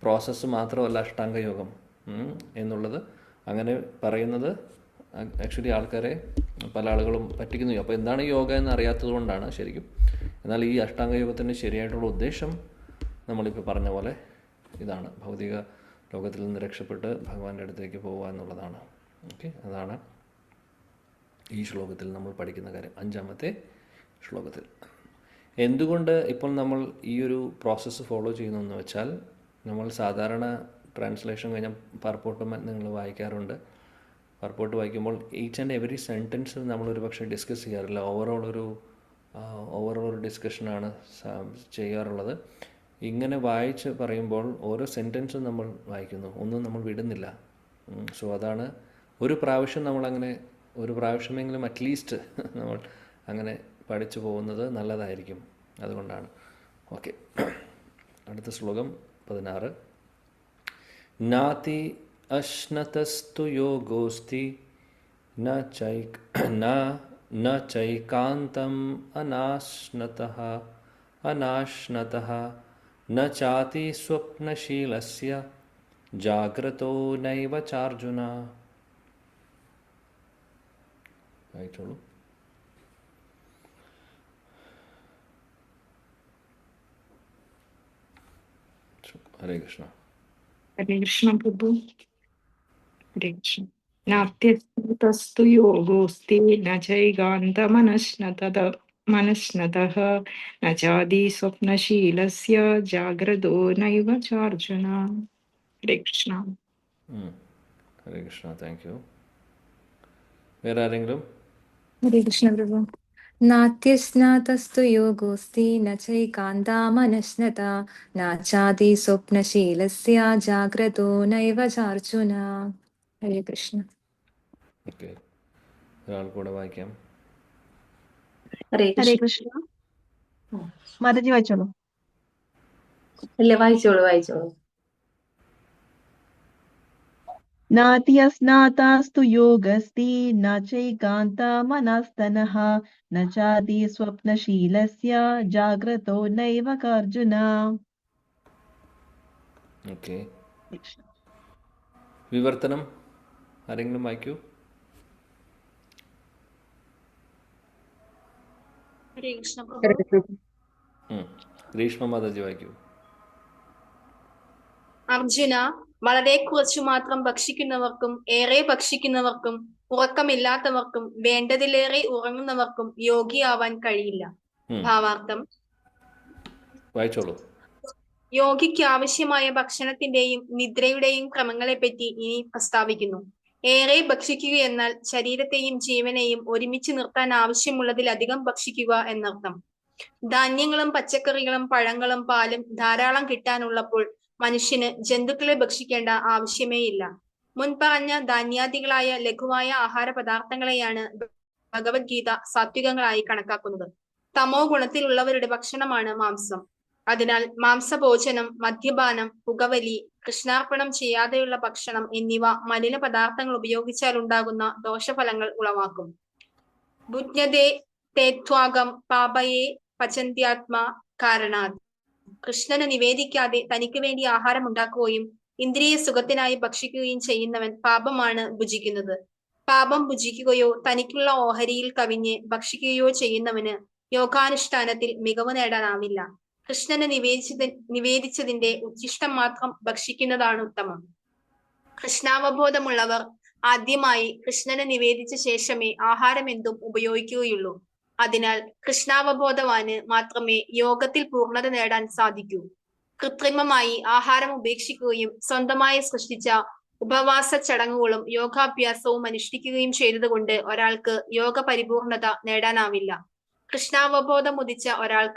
പ്രോസസ്സ് മാത്രമല്ല അഷ്ടാംഗയോഗം എന്നുള്ളത്. അങ്ങനെ പറയുന്നത് ആക്ച്വലി ആൾക്കാരെ പല ആളുകളും പറ്റിക്കുന്നു. അപ്പോൾ എന്താണ് യോഗ എന്ന് അറിയാത്തത് കൊണ്ടാണ് ശരിക്കും. എന്നാൽ ഈ അഷ്ടാംഗയോഗത്തിൻ്റെ ശരിയായിട്ടുള്ള ഉദ്ദേശം നമ്മളിപ്പോൾ പറഞ്ഞ പോലെ ഇതാണ്, ഭൗതിക ലോകത്തിൽ നിന്ന് രക്ഷപ്പെട്ട് ഭഗവാന്റെ അടുത്തേക്ക് പോവുക എന്നുള്ളതാണ്. ഓക്കെ, അതാണ് ഈ ശ്ലോകത്തിൽ നമ്മൾ പഠിക്കുന്ന കാര്യം. 5ാമത്തെ ശ്ലോകത്തിൽ എന്തുകൊണ്ട് ഇപ്പോൾ നമ്മൾ ഈ ഒരു പ്രോസസ്സ് ഫോളോ ചെയ്യുന്നു എന്ന് വെച്ചാൽ, നമ്മൾ സാധാരണ ട്രാൻസ്ലേഷൻ കഴിഞ്ഞാൽ പർപ്പോട്ട് നിങ്ങൾ വായിക്കാറുണ്ട്. പർപ്പോട്ട് വായിക്കുമ്പോൾ ഈച്ച് ആൻഡ് എവറി സെൻറ്റൻസ് നമ്മളൊരു പക്ഷേ ഡിസ്കസ് ചെയ്യാറില്ല. ഓവറോൾ ഒരു ഡിസ്കഷനാണ് ചെയ്യാറുള്ളത്. ഇങ്ങനെ വായിച്ച് പറയുമ്പോൾ ഓരോ സെൻറ്റൻസും നമ്മൾ വായിക്കുന്നു, ഒന്നും നമ്മൾ വിടുന്നില്ല. സോ അതാണ് ഒരു പ്രാവശ്യമെങ്കിലും അറ്റ്ലീസ്റ്റ് നമ്മൾ അങ്ങനെ പഠിച്ചു പോകുന്നത് നല്ലതായിരിക്കും. അതുകൊണ്ടാണ്. ഓക്കെ, അടുത്ത ശ്ലോകം 16. നാതി അശ്നതസ്തു യോഗോസ്തി ന ചൈകാന്തം അനാശ്നതഃ ന ചാതി സ്വപ്നശീലസ്യ ജാഗ്രതോ നൈവ ചാർജുന. വായിച്ചോളൂ. ഹരേ കൃഷ്ണ. ഹരേ കൃഷ്ണ പ്രഭു. ഹരേ കൃഷ്ണ. നാത്യസ്തു യോഗോസ്തി ന ചൈകാന്തമനശ്നതഃ ന ചാതി സ്വപ്നശീലസ്യ ജാഗ്രതോ നൈവ ചാർജുന. ഹരേ കൃഷ്ണ. ഹരേ കൃഷ്ണ. Thank you. വേറെ ആരെങ്കിലും? ഹരേ കൃഷ്ണ പ്രഭു. നാത്യസ്നാതസ്തു യോഗോസ്തി ന ചൈകാന്താമനശ്നത ന ചാതി സ്വപ്നശീലസ്യ ജാഗ്രതോ നൈവ ചാർജുന. ഹരേ കൃഷ്ണ. ഓക്കെ, ഒരാൾ കൂടെ വായിക്കാം. ഹരേ ഹരേ കൃഷ്ണ. കൃഷ്ണ. മാതാജി വായിച്ചോളൂ. ഇല്ല, വായിച്ചോളൂ. നാത്യസ്നാതാസ്തു യോഗസ്തി ന ചൈകാന്തമനസ്തനഃ ന ചാതി സ്വപ്നശീലസ്യ ജാഗ്രതോ നൈവ കാർജുന. ഓക്കെ, വിവർത്തനം ആരെങ്കിലും വായിക്കൂ. ഹരേ കൃഷ്ണ. ഗ്രീഷ്മ മാതാജി വായിക്കൂ. അർജുന, വളരെ കുറച്ചു മാത്രം ഭക്ഷിക്കുന്നവർക്കും ഏറെ ഭക്ഷിക്കുന്നവർക്കും ഉറക്കമില്ലാത്തവർക്കും വേണ്ടതിലേറെ ഉറങ്ങുന്നവർക്കും യോഗിയാവാൻ കഴിയില്ല. ഭാവാർത്ഥം: വായിച്ചോളൂ. യോഗിക്ക് ആവശ്യമായ ഭക്ഷണത്തിന്റെയും നിദ്രയുടെയും ക്രമങ്ങളെപ്പറ്റി ഇനി പ്രസ്താവിക്കുന്നു. ഏറെ ഭക്ഷിക്കുകയെന്നാൽ ശരീരത്തെയും ജീവനെയും ഒരുമിച്ച് നിർത്താൻ ആവശ്യമുള്ളതിലധികം ഭക്ഷിക്കുക എന്നർത്ഥം. ധാന്യങ്ങളും പച്ചക്കറികളും പഴങ്ങളും പാലും ധാരാളം കിട്ടാനുള്ളപ്പോൾ മനുഷ്യന് ജന്തുക്കളെ ഭക്ഷിക്കേണ്ട ആവശ്യമേയില്ല. മുൻപറഞ്ഞ ധാന്യാദികളായ ലഘുവായ ആഹാര പദാർത്ഥങ്ങളെയാണ് ഭഗവത്ഗീത സാത്വികങ്ങളായി കണക്കാക്കുന്നത്. തമോ ഗുണത്തിലുള്ളവരുടെ ഭക്ഷണമാണ് മാംസം. അതിനാൽ മാംസഭോജനം, മദ്യപാനം, പുകവലി, കൃഷ്ണാർപ്പണം ചെയ്യാതെയുള്ള ഭക്ഷണം എന്നിവ മലിന പദാർത്ഥങ്ങൾ ഉപയോഗിച്ചാൽ ഉണ്ടാകുന്ന ദോഷഫലങ്ങൾ ഉളവാക്കും. ഭുജ്ഞതേ തേത്വാകം പാപയേ പചന്ത്യാത്മാ കാരണാത്. കൃഷ്ണന് നിവേദിക്കാതെ തനിക്ക് വേണ്ടി ആഹാരം ഉണ്ടാക്കുകയും ഇന്ദ്രിയ സുഖത്തിനായി ഭക്ഷിക്കുകയും ചെയ്യുന്നവൻ പാപമാണ് ഭുജിക്കുന്നത്. പാപം ഭുജിക്കുകയോ തനിക്കുള്ള ഓഹരിയിൽ കവിഞ്ഞ് ഭക്ഷിക്കുകയോ ചെയ്യുന്നവന് യോഗാനുഷ്ഠാനത്തിൽ മികവ് നേടാനാവില്ല. കൃഷ്ണന് നിവേദിച്ചതിന്റെ ഉച്ഛിഷ്ടം മാത്രം ഭക്ഷിക്കുന്നതാണ് ഉത്തമം. കൃഷ്ണാവബോധമുള്ളവർ ആദ്യമായി കൃഷ്ണന് നിവേദിച്ച ശേഷമേ ആഹാരം എന്തും ഉപയോഗിക്കുകയുള്ളൂ. അതിനാൽ കൃഷ്ണാവബോധവാന് മാത്രമേ യോഗത്തിൽ പൂർണ്ണത നേടാൻ സാധിക്കൂ. കൃത്രിമമായി ആഹാരം ഉപേക്ഷിക്കുകയും സ്വന്തമായി സൃഷ്ടിച്ച ഉപവാസ ചടങ്ങുകളും യോഗാഭ്യാസവും അനുഷ്ഠിക്കുകയും ചെയ്തതുകൊണ്ട് ഒരാൾക്ക് യോഗ പരിപൂർണത നേടാനാവില്ല. കൃഷ്ണാവബോധം ഉദിച്ച ഒരാൾ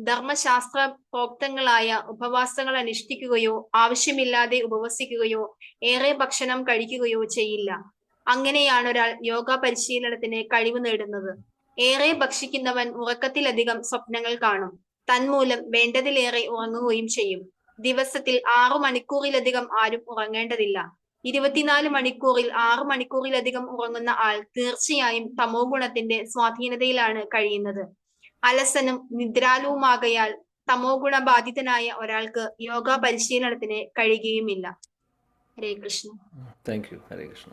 ധർമ്മശാസ്ത്ര പ്രോക്തങ്ങളായ ഉപവാസങ്ങൾ അനുഷ്ഠിക്കുകയോ ആവശ്യമില്ലാതെ ഉപവസിക്കുകയോ ഏറെ ഭക്ഷണം കഴിക്കുകയോ ചെയ്യില്ല. അങ്ങനെയാണ് ഒരാൾ യോഗ പരിശീലനത്തിന് കഴിവ് നേടുന്നത്. ഏറെ ഭക്ഷിക്കുന്നവൻ ഉറക്കത്തിലധികം സ്വപ്നങ്ങൾ കാണും. തന്മൂലം വേണ്ടതിലേറെ ഉറങ്ങുകയും ചെയ്യും. ദിവസത്തിൽ 6 മണിക്കൂറിലധികം ആരും ഉറങ്ങേണ്ടതില്ല. 24 മണിക്കൂറിൽ 6 മണിക്കൂറിലധികം ഉറങ്ങുന്ന ആൾ തീർച്ചയായും തമോ ഗുണത്തിന്റെ സ്വാധീനതയിലാണ് കഴിയുന്നത്. അലസനും നിദ്രാലുവുമാകയാൽ തമോ ഗുണബാധിതനായ ഒരാൾക്ക് യോഗ പരിശീലനത്തിന് കഴിയുകയുമില്ല. ഹരേ കൃഷ്ണ. Thank you. ഹരേ കൃഷ്ണ.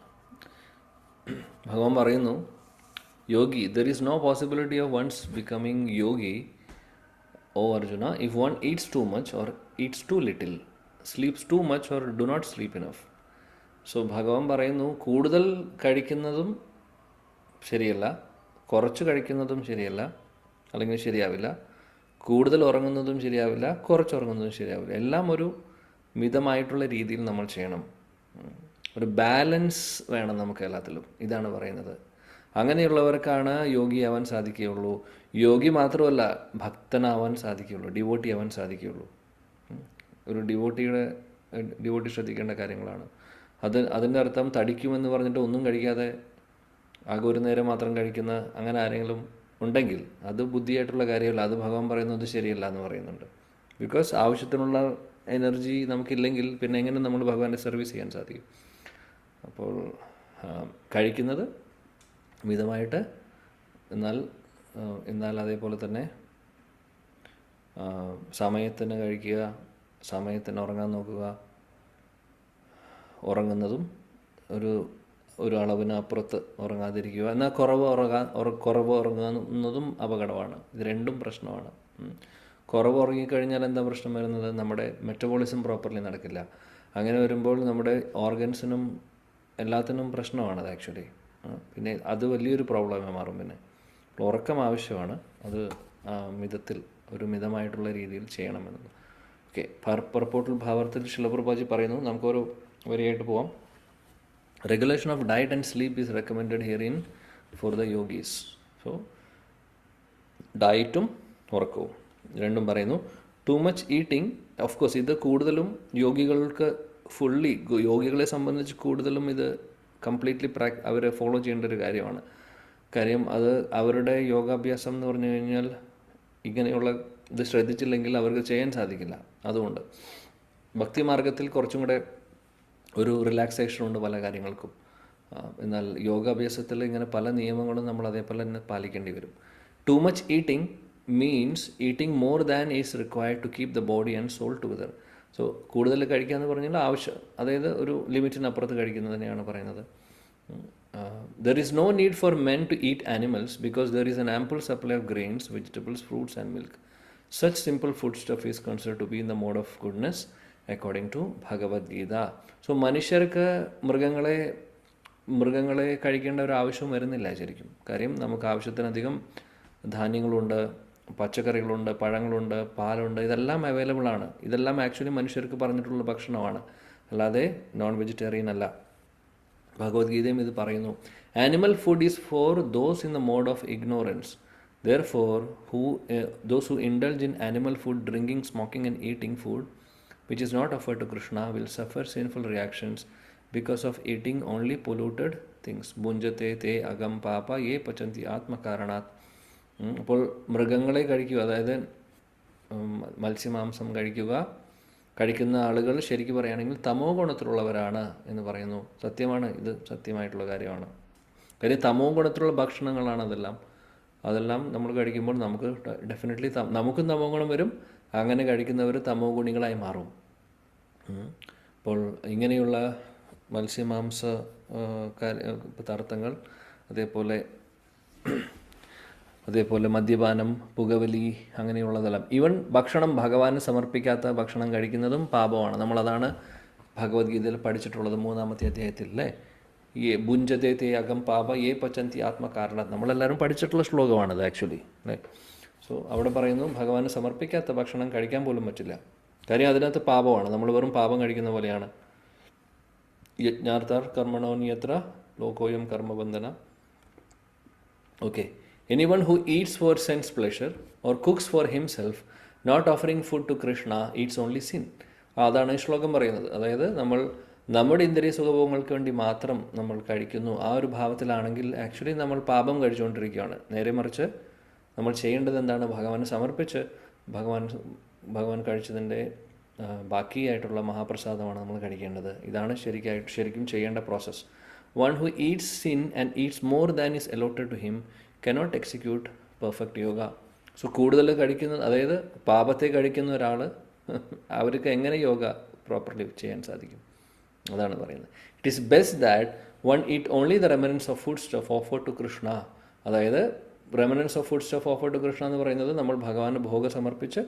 ഭഗവാൻ പറയുന്നു, yogi, there is no possibility of one's becoming yogi, O Arjuna, if one eats too much or eats too little, sleeps too much or do not sleep enough. So ഭഗവാൻ പറയുന്നു, കൂടുതൽ കഴിക്കുന്നതും ശരിയല്ല, കുറച്ച് കഴിക്കുന്നതും ശരിയല്ല, അല്ലെങ്കിൽ ശരിയാവില്ല. കൂടുതൽ ഉറങ്ങുന്നതും ശരിയാവില്ല, കുറച്ച് ഉറങ്ങുന്നതും ശരിയാവില്ല. എല്ലാം ഒരു മിതമായിട്ടുള്ള രീതിയിൽ നമ്മൾ ചെയ്യണം. ഒരു ബാലൻസ് വേണം നമുക്ക് എല്ലാത്തിലും. ഇതാണ് പറയുന്നത്. അങ്ങനെയുള്ളവർക്കാണ് യോഗിയാവാൻ സാധിക്കുകയുള്ളൂ. യോഗി മാത്രമല്ല, ഭക്തനാവാൻ സാധിക്കുകയുള്ളൂ, ഡിവോട്ടി ആവാൻ സാധിക്കുകയുള്ളൂ. ഒരു ഡിവോട്ടി ശ്രദ്ധിക്കേണ്ട കാര്യങ്ങളാണ് അതിൻ്റെ അർത്ഥം തടിക്കുമെന്ന് പറഞ്ഞിട്ട് ഒന്നും കഴിക്കാതെ ആകെ ഒരു നേരം മാത്രം കഴിക്കുന്ന അങ്ങനെ ആരെങ്കിലും ഉണ്ടെങ്കിൽ അത് ബുദ്ധിയായിട്ടുള്ള കാര്യമല്ല. അത് ഭഗവാൻ പറയുന്നത് ശരിയല്ല എന്ന് പറയുന്നുണ്ട്. ബിക്കോസ് ആവശ്യത്തിനുള്ള എനർജി നമുക്കില്ലെങ്കിൽ പിന്നെ എങ്ങനെ നമ്മൾ ഭഗവാന്റെ സർവീസ് ചെയ്യാൻ സാധിക്കും? അപ്പോൾ കഴിക്കുന്നത് മിതമായിട്ട്, എന്നാൽ അതേപോലെ തന്നെ സമയത്തിന് കഴിക്കുക, സമയത്തിന് ഉറങ്ങാൻ നോക്കുക. ഉറങ്ങുന്നതും ഒരു അളവിന് അപ്പുറത്ത് ഉറങ്ങാതിരിക്കുക. എന്നാൽ കുറവ് ഉറങ്ങുന്നതും അപകടമാണ്. ഇത് രണ്ടും പ്രശ്നമാണ്. കുറവ് ഉറങ്ങിക്കഴിഞ്ഞാൽ എന്താ പ്രശ്നം വരുന്നത്? നമ്മുടെ മെറ്റബോളിസം പ്രോപ്പർലി നടക്കില്ല. അങ്ങനെ വരുമ്പോൾ നമ്മുടെ ഓർഗൻസിനും എല്ലാത്തിനും പ്രശ്നമാണത് ആക്ച്വലി. പിന്നെ അത് വലിയൊരു പ്രോബ്ലമായി മാറും. പിന്നെ ഉറക്കം ആവശ്യമാണ്, അത് മിതത്തിൽ, ഒരു മിതമായിട്ടുള്ള രീതിയിൽ ചെയ്യണമെന്നത്. ഓക്കെ, പർപ്പോട്ടൽ ഭാവത്തിൽ ശിലപ്രഭാജി പറയുന്നു. നമുക്കൊരു വരിയായിട്ട് പോവാം. Regulation of diet and sleep is recommended herein for the yogis. So ഡയറ്റും ഉറക്കവും രണ്ടും പറയുന്നു. Too much eating, of course ഇത് കൂടുതലും യോഗികൾക്ക് യോഗികളെ സംബന്ധിച്ച് കൂടുതലും ഇത് കംപ്ലീറ്റ്ലി അവർ ഫോളോ ചെയ്യേണ്ട ഒരു കാര്യമാണ്. കാര്യം അത് അവരുടെ യോഗാഭ്യാസം എന്ന് പറഞ്ഞു കഴിഞ്ഞാൽ ഇങ്ങനെയുള്ള ഇത് ശ്രദ്ധിച്ചില്ലെങ്കിൽ അവർക്ക് ചെയ്യാൻ സാധിക്കില്ല. അതുകൊണ്ട് ഭക്തിമാർഗത്തിൽ കുറച്ചും കൂടെ ഒരു റിലാക്സേഷൻ ഉണ്ട് പല കാര്യങ്ങൾക്കും. എന്നാൽ യോഗാഭ്യാസത്തിൽ ഇങ്ങനെ പല നിയമങ്ങളും നമ്മൾ അതേപോലെ തന്നെ പാലിക്കേണ്ടി വരും. Too much eating means eating more than is required to keep the body and soul together. So കൂടുതൽ കഴിക്കുക എന്ന് പറഞ്ഞാൽ ആവശ്യം, അതായത് ഒരു ലിമിറ്റിനപ്പുറത്ത് കഴിക്കുന്നതിനെയാണ് പറയുന്നത്. There is no need for men to eat animals because there is an ample supply of grains, vegetables, fruits and milk. Such simple foodstuff is considered to be in the mode of goodness according to Bhagavad Gita. So മനുഷ്യർക്ക് മൃഗങ്ങളെ കഴിക്കേണ്ട ഒരു ആവശ്യം വരുന്നില്ല ശരിക്കും. കാര്യം നമുക്ക് ആവശ്യത്തിനധികം ധാന്യങ്ങളുണ്ട്, പച്ചക്കറികളുണ്ട്, പഴങ്ങളുണ്ട്, പാലുണ്ട്, ഇതെല്ലാം അവൈലബിൾ ആണ്. ഇതെല്ലാം ആക്ച്വലി മനുഷ്യർക്ക് പറഞ്ഞിട്ടുള്ള ഭക്ഷണമാണ്, അല്ലാതെ നോൺ വെജിറ്റേറിയൻ അല്ല. ഭഗവത്ഗീതയും ഇത് പറയുന്നു. Animal food is for those in the mode of ignorance. Therefore, those who indulge in animal food, drinking, smoking and eating food which is not offered to Krishna will suffer sinful reactions because of eating only polluted things. Bunjate te agam papa ye pachanti atma karanat. അപ്പോൾ മൃഗങ്ങളെ കഴിക്കുക, അതായത് മത്സ്യമാംസം കഴിക്കുന്ന ആളുകൾ ശരിക്കും പറയുകയാണെങ്കിൽ തമോ ഗുണത്തിലുള്ളവരാണ് എന്ന് പറയുന്നു. സത്യമാണ്, ഇത് സത്യമായിട്ടുള്ള കാര്യമാണ്. കാര്യം തമോ ഗുണത്തിലുള്ള ഭക്ഷണങ്ങളാണ് അതെല്ലാം നമ്മൾ കഴിക്കുമ്പോൾ നമുക്ക് ഡെഫിനറ്റ്ലി നമുക്കും തമോ ഗുണം വരും. അങ്ങനെ കഴിക്കുന്നവർ തമോ ഗുണികളായി മാറും. അപ്പോൾ ഇങ്ങനെയുള്ള മത്സ്യമാംസ പദാർത്ഥങ്ങൾ, അതേപോലെ മദ്യപാനം, പുകവലി, അങ്ങനെയുള്ളതെല്ലാം, ഈവൻ ഭക്ഷണം ഭഗവാന് സമർപ്പിക്കാത്ത ഭക്ഷണം കഴിക്കുന്നതും പാപമാണ്. നമ്മളതാണ് ഭഗവത്ഗീതയിൽ പഠിച്ചിട്ടുള്ളത് 3-ാമത്തെ അധ്യായത്തിൽ അല്ലേ. ഈ ഭുഞ്ചതേ തേ അകം പാപ ഏ പചന്തി ആത്മകാരണ, നമ്മളെല്ലാവരും പഠിച്ചിട്ടുള്ള ശ്ലോകമാണത് ആക്ച്വലി അല്ലേ. സോ അവിടെ പറയുന്നു ഭഗവാന് സമർപ്പിക്കാത്ത ഭക്ഷണം കഴിക്കാൻ പോലും പറ്റില്ല. കാര്യം അതിനകത്ത് പാപമാണ്, നമ്മൾ വെറും പാപം കഴിക്കുന്ന പോലെയാണ്. യജ്ഞാർത്ഥാർ കർമ്മണോന്യത്ര ലോകോയം കർമ്മബന്ധന. Okay, anyone who eats for sense pleasure or cooks for himself, not offering food to Krishna, eats only sin. അതാണ് ഈ ശ്ലോകം പറയുന്നത്. അതായത് നമ്മുടെ ഇന്ദ്രിയ സുഖഭോഗങ്ങൾക്ക് വേണ്ടി മാത്രം നമ്മൾ കഴിക്കുന്നു, ആ ഒരു ഭാവത്തിലാണെങ്കിൽ ആക്ച്വലി നമ്മൾ പാപം കഴിച്ചുകൊണ്ടിരിക്കുകയാണ്. നേരെ മറിച്ച് നമ്മൾ ചെയ്യേണ്ടത് എന്താണ്? ഭഗവാനെ സമർപ്പിച്ച് ഭഗവാൻ കഴിച്ചതിൻ്റെ ബാക്കിയായിട്ടുള്ള മഹാപ്രസാദമാണ് നമ്മൾ കഴിക്കേണ്ടത്. ഇതാണ് ശരിക്കും ചെയ്യേണ്ട process. One who eats sin and eats more than is allotted to him cannot execute perfect yoga. So കൂടുതൽ കഴിക്കുന്ന, അതായത് പാപത്തെ കഴിക്കുന്ന ഒരാൾ അവർക്ക് എങ്ങനെ യോഗ പ്രോപ്പർലി ചെയ്യാൻ സാധിക്കും? അതാണ് പറയുന്നത്. It is best that one eat only the remnants of foodstuff offered to Krishna. അതായത് remnants of foodstuff offered to Krishna എന്ന് പറയുന്നത് നമ്മൾ ഭഗവാന് ഭോഗം സമർപ്പിച്ച്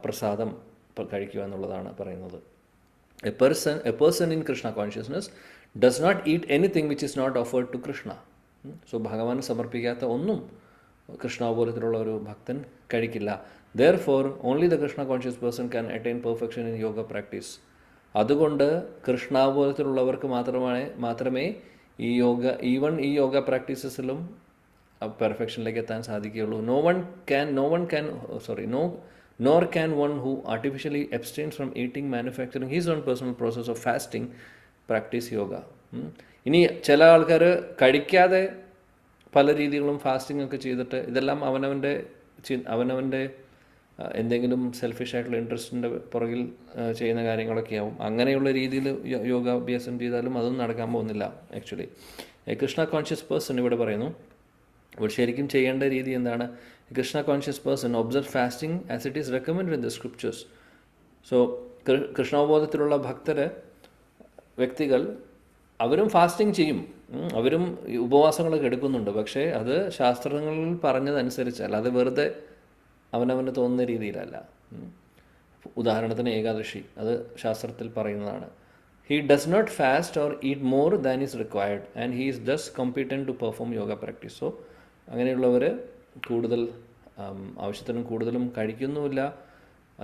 പ്രസാദം കഴിക്കുക എന്നുള്ളതാണ് പറയുന്നത്. A person in Krishna consciousness does not eat anything which is not offered to Krishna. So ഭഗവാന് സമർപ്പിക്കാത്ത ഒന്നും കൃഷ്ണാവബോധത്തിലുള്ള ഒരു ഭക്തൻ കഴിക്കില്ല. Therefore, only the Krishna conscious person can attain perfection in yoga practice. അതുകൊണ്ട് കൃഷ്ണാവബോധത്തിലുള്ളവർക്ക് മാത്രമേ ഈ യോഗ പ്രാക്ടീസസിലും പെർഫെക്ഷനിലേക്ക് എത്താൻ സാധിക്കുകയുള്ളൂ. Nor can one who artificially abstains from eating, manufacturing his own personal process of fasting practice yoga. ഇനി ചില ആൾക്കാർ കഴിക്കാതെ പല രീതികളും ഫാസ്റ്റിംഗ് ഒക്കെ ചെയ്തിട്ട് ഇതെല്ലാം അവനവൻ്റെ എന്തെങ്കിലും സെൽഫിഷ് ആയിട്ടുള്ള ഇൻട്രസ്റ്റിൻ്റെ പുറകിൽ ചെയ്യുന്ന കാര്യങ്ങളൊക്കെ ആവും. അങ്ങനെയുള്ള രീതിയിൽ യോഗാഭ്യാസം ചെയ്താലും അതൊന്നും നടക്കാൻ പോകുന്നില്ല. ആക്ച്വലി കൃഷ്ണ കോൺഷ്യസ് പേഴ്സൺ ഇവിടെ പറയുന്നു. അപ്പോൾ ശരിക്കും ചെയ്യേണ്ട രീതി എന്താണ്? Krishna conscious person observe fasting as it is recommend in the scriptures. So കൃഷ്ണാവബോധത്തിലുള്ള വ്യക്തികൾ അവരും ഫാസ്റ്റിംഗ് ചെയ്യും, അവരും ഉപവാസങ്ങളൊക്കെ എടുക്കുന്നുണ്ട്. പക്ഷേ അത് ശാസ്ത്രങ്ങളിൽ പറഞ്ഞതനുസരിച്ച്, അല്ലാതെ വെറുതെ അവനവന് തോന്നുന്ന രീതിയിലല്ല. ഉദാഹരണത്തിന് ഏകാദശി, അത് ശാസ്ത്രത്തിൽ പറയുന്നതാണ്. He does not fast or eat more than is required and he is just competent to perform yoga practice. So അങ്ങനെയുള്ളവർ കൂടുതൽ ആവശ്യത്തിനും കൂടുതലും കഴിക്കുന്നുമില്ല.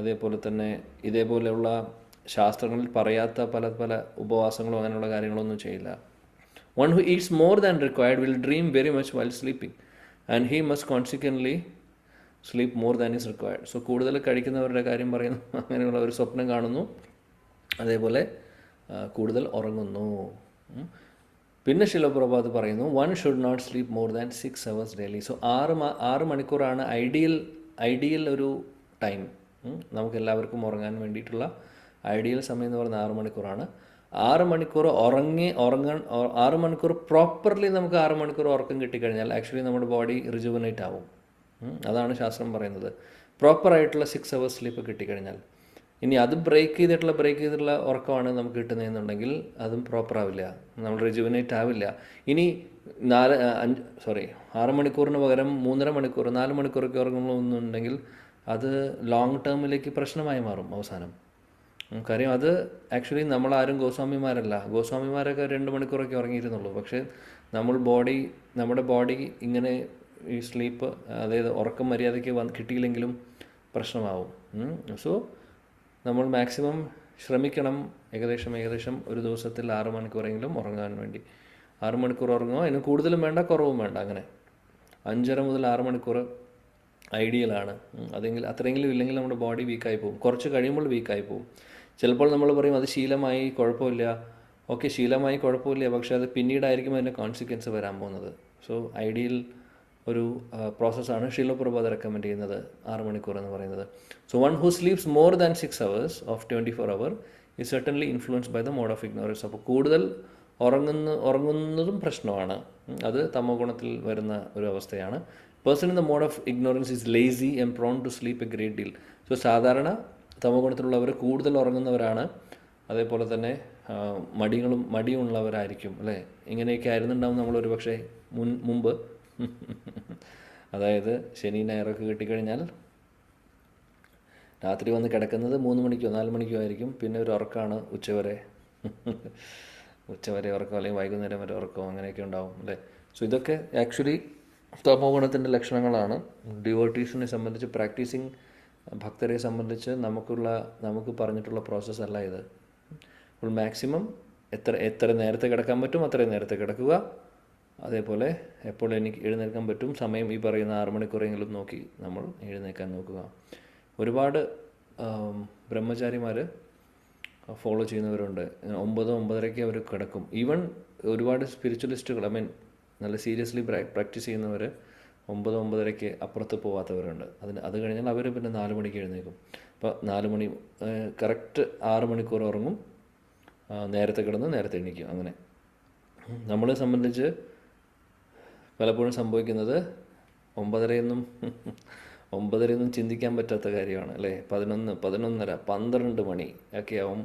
അതേപോലെ തന്നെ ഇതേപോലെയുള്ള ശാസ്ത്രങ്ങളിൽ പറയാത്ത പല ഉപവാസങ്ങളോ അങ്ങനെയുള്ള കാര്യങ്ങളൊന്നും ചെയ്യില്ല. One who Eats more than required will dream very much while sleeping and he must consequently sleep more than is required. So കൂടുതൽ കഴിക്കുന്നവരുടെ കാര്യം പറയുന്നു. അങ്ങനെയുള്ള ഒരു സ്വപ്നം കാണുന്നു, അതേപോലെ കൂടുതൽ ഉറങ്ങുന്നു. പിന്നെ ശില പ്രഭാത് പറയുന്നു, one should not sleep more than 6 hours daily. So 6 മണിക്കൂറാണ് ഐഡിയൽ ഒരു ടൈം. നമുക്ക് എല്ലാവർക്കും ഉറങ്ങാൻ വേണ്ടിയിട്ടുള്ള ഐഡിയൽ സമയം എന്ന് പറയുന്നത് 6 മണിക്കൂറാണ്. 6 മണിക്കൂർ 6 മണിക്കൂർ പ്രോപ്പർലി നമുക്ക് 6 മണിക്കൂർ ഉറക്കം കിട്ടിക്കഴിഞ്ഞാൽ ആക്ച്വലി നമ്മുടെ ബോഡി റിജുവനേറ്റ് ആവും. അതാണ് ശാസ്ത്രം പറയുന്നത്. പ്രോപ്പറായിട്ടുള്ള 6 hours സ്ലീപ്പ് കിട്ടിക്കഴിഞ്ഞാൽ. ഇനി അത് ബ്രേക്ക് ചെയ്തിട്ടുള്ള ഉറക്കമാണ് നമുക്ക് കിട്ടുന്നതെന്നുണ്ടെങ്കിൽ അതും പ്രോപ്പർ ആവില്ല, നമ്മൾ റിജുവനേറ്റ് ആവില്ല. ഇനി 6 മണിക്കൂറിന് പകരം 3.5 മണിക്കൂർ 4 മണിക്കൂറൊക്കെ ഉറങ്ങുന്നുണ്ടെങ്കിൽ അത് ലോങ് ടേമിലേക്ക് പ്രശ്നമായി മാറും അവസാനം. കാര്യം അത് ആക്ച്വലി നമ്മളാരും ഗോസ്വാമിമാരല്ല. ഗോസ്വാമിമാരൊക്കെ 2 മണിക്കൂറൊക്കെ ഉറങ്ങിയിരുന്നുള്ളൂ. പക്ഷേ നമ്മുടെ ബോഡി ഇങ്ങനെ ഈ സ്ലീപ്പ്, അതായത് ഉറക്കം മര്യാദയ്ക്ക് കിട്ടിയില്ലെങ്കിലും പ്രശ്നമാവും. സോ നമ്മൾ മാക്സിമം ശ്രമിക്കണം ഏകദേശം ഒരു ദിവസത്തിൽ 6 മണിക്കൂറെങ്കിലും ഉറങ്ങാൻ വേണ്ടി. 6 മണിക്കൂർ ഉറങ്ങുക, അതിന് കൂടുതലും വേണ്ട കുറവും വേണ്ട. അങ്ങനെ 5.5 മുതൽ 6 മണിക്കൂർ ഐഡിയലാണ്. അത്രയെങ്കിലും ഇല്ലെങ്കിൽ നമ്മുടെ ബോഡി വീക്കായി പോകും. കുറച്ച് കഴിയുമ്പോൾ വീക്കായി പോകും. ചിലപ്പോൾ നമ്മൾ പറയും അത് ശീലമായി കുഴപ്പമില്ല. ഓക്കെ, ശീലമായി കുഴപ്പമില്ല, പക്ഷേ അത് പിന്നീടായിരിക്കും അതിൻ്റെ കോൺസിക്വൻസ് വരാൻ പോകുന്നത്. സോ ഐഡിയൽ ഒരു പ്രോസസ്സാണ് ശീല പ്രഭാത് റെക്കമെൻഡ് ചെയ്യുന്നത് 6 മണിക്കൂർ എന്ന് പറയുന്നത്. So one who sleeps more than 6 hours of 24 hours is certainly influenced by the mode of ignorance. അപ്പോൾ കൂടുതൽ ഉറങ്ങുന്നതും പ്രശ്നമാണ്. അത് തമോ ഗുണത്തിൽ വരുന്ന ഒരു അവസ്ഥയാണ്. Person in the mode of ignorance is lazy and prone to sleep a great deal. So സാധാരണ തമോ ഗുണത്തിലുള്ളവർ കൂടുതൽ ഉറങ്ങുന്നവരാണ്. അതേപോലെ തന്നെ മടിയുള്ളവരായിരിക്കും, അല്ലേ? ഇങ്ങനെയൊക്കെ ആയിരുന്നുണ്ടാവും നമ്മളൊരു പക്ഷേ മുമ്പ്. അതായത് ശനി ഞായറൊക്കെ കിട്ടിക്കഴിഞ്ഞാൽ രാത്രി വന്ന് കിടക്കുന്നത് 3 മണിക്കോ 4 മണിക്കോ ആയിരിക്കും. പിന്നെ ഒരു ഉറക്കമാണ് ഉച്ചവരെ ഉറക്കം, അല്ലെങ്കിൽ വൈകുന്നേരം വരെ ഉറക്കം, അങ്ങനെയൊക്കെ ഉണ്ടാവും, അല്ലേ? സോ ഇതൊക്കെ ആക്ച്വലി തമോ ഗുണത്തിൻ്റെ ലക്ഷണങ്ങളാണ്. ഡിവോട്ടീസിനെ സംബന്ധിച്ച്, പ്രാക്ടീസിങ് ഭക്തരെ സംബന്ധിച്ച് നമുക്ക് പറഞ്ഞിട്ടുള്ള പ്രോസസ്സല്ല ഇത്. അപ്പോൾ മാക്സിമം എത്ര നേരത്തെ കിടക്കാൻ പറ്റും അത്രയും നേരത്തെ കിടക്കുക. അതേപോലെ എപ്പോൾ എനിക്ക് എഴുന്നേൽക്കാൻ പറ്റും സമയം ഈ പറയുന്ന 6 മണിക്കൂറെങ്കിലും നോക്കി നമ്മൾ എഴുന്നേൽക്കാൻ നോക്കുക. ഒരുപാട് ബ്രഹ്മചാരിമാർ ഫോളോ ചെയ്യുന്നവരുണ്ട്. 9-9:30 അവർ കിടക്കും. ഈവൻ ഒരുപാട് സ്പിരിച്വലിസ്റ്റുകൾ, നല്ല സീരിയസ്ലി പ്രാക്ടീസ് ചെയ്യുന്നവർ 9-9:30 അപ്പുറത്ത് പോകാത്തവരുണ്ട്. അത് കഴിഞ്ഞാൽ അവർ പിന്നെ 4 മണിക്ക് എഴുന്നേൽക്കും. അപ്പോൾ 4 മണി കറക്റ്റ് 6 മണിക്കൂർ ഉറങ്ങും, നേരത്തെ കിടന്ന് നേരത്തെ എണീക്കും. അങ്ങനെ നമ്മളെ സംബന്ധിച്ച് പലപ്പോഴും സംഭവിക്കുന്നത് 9:30 ചിന്തിക്കാൻ പറ്റാത്ത കാര്യമാണ്, അല്ലേ? 11, 11:30, 12 മണി ഒക്കെ ആവും.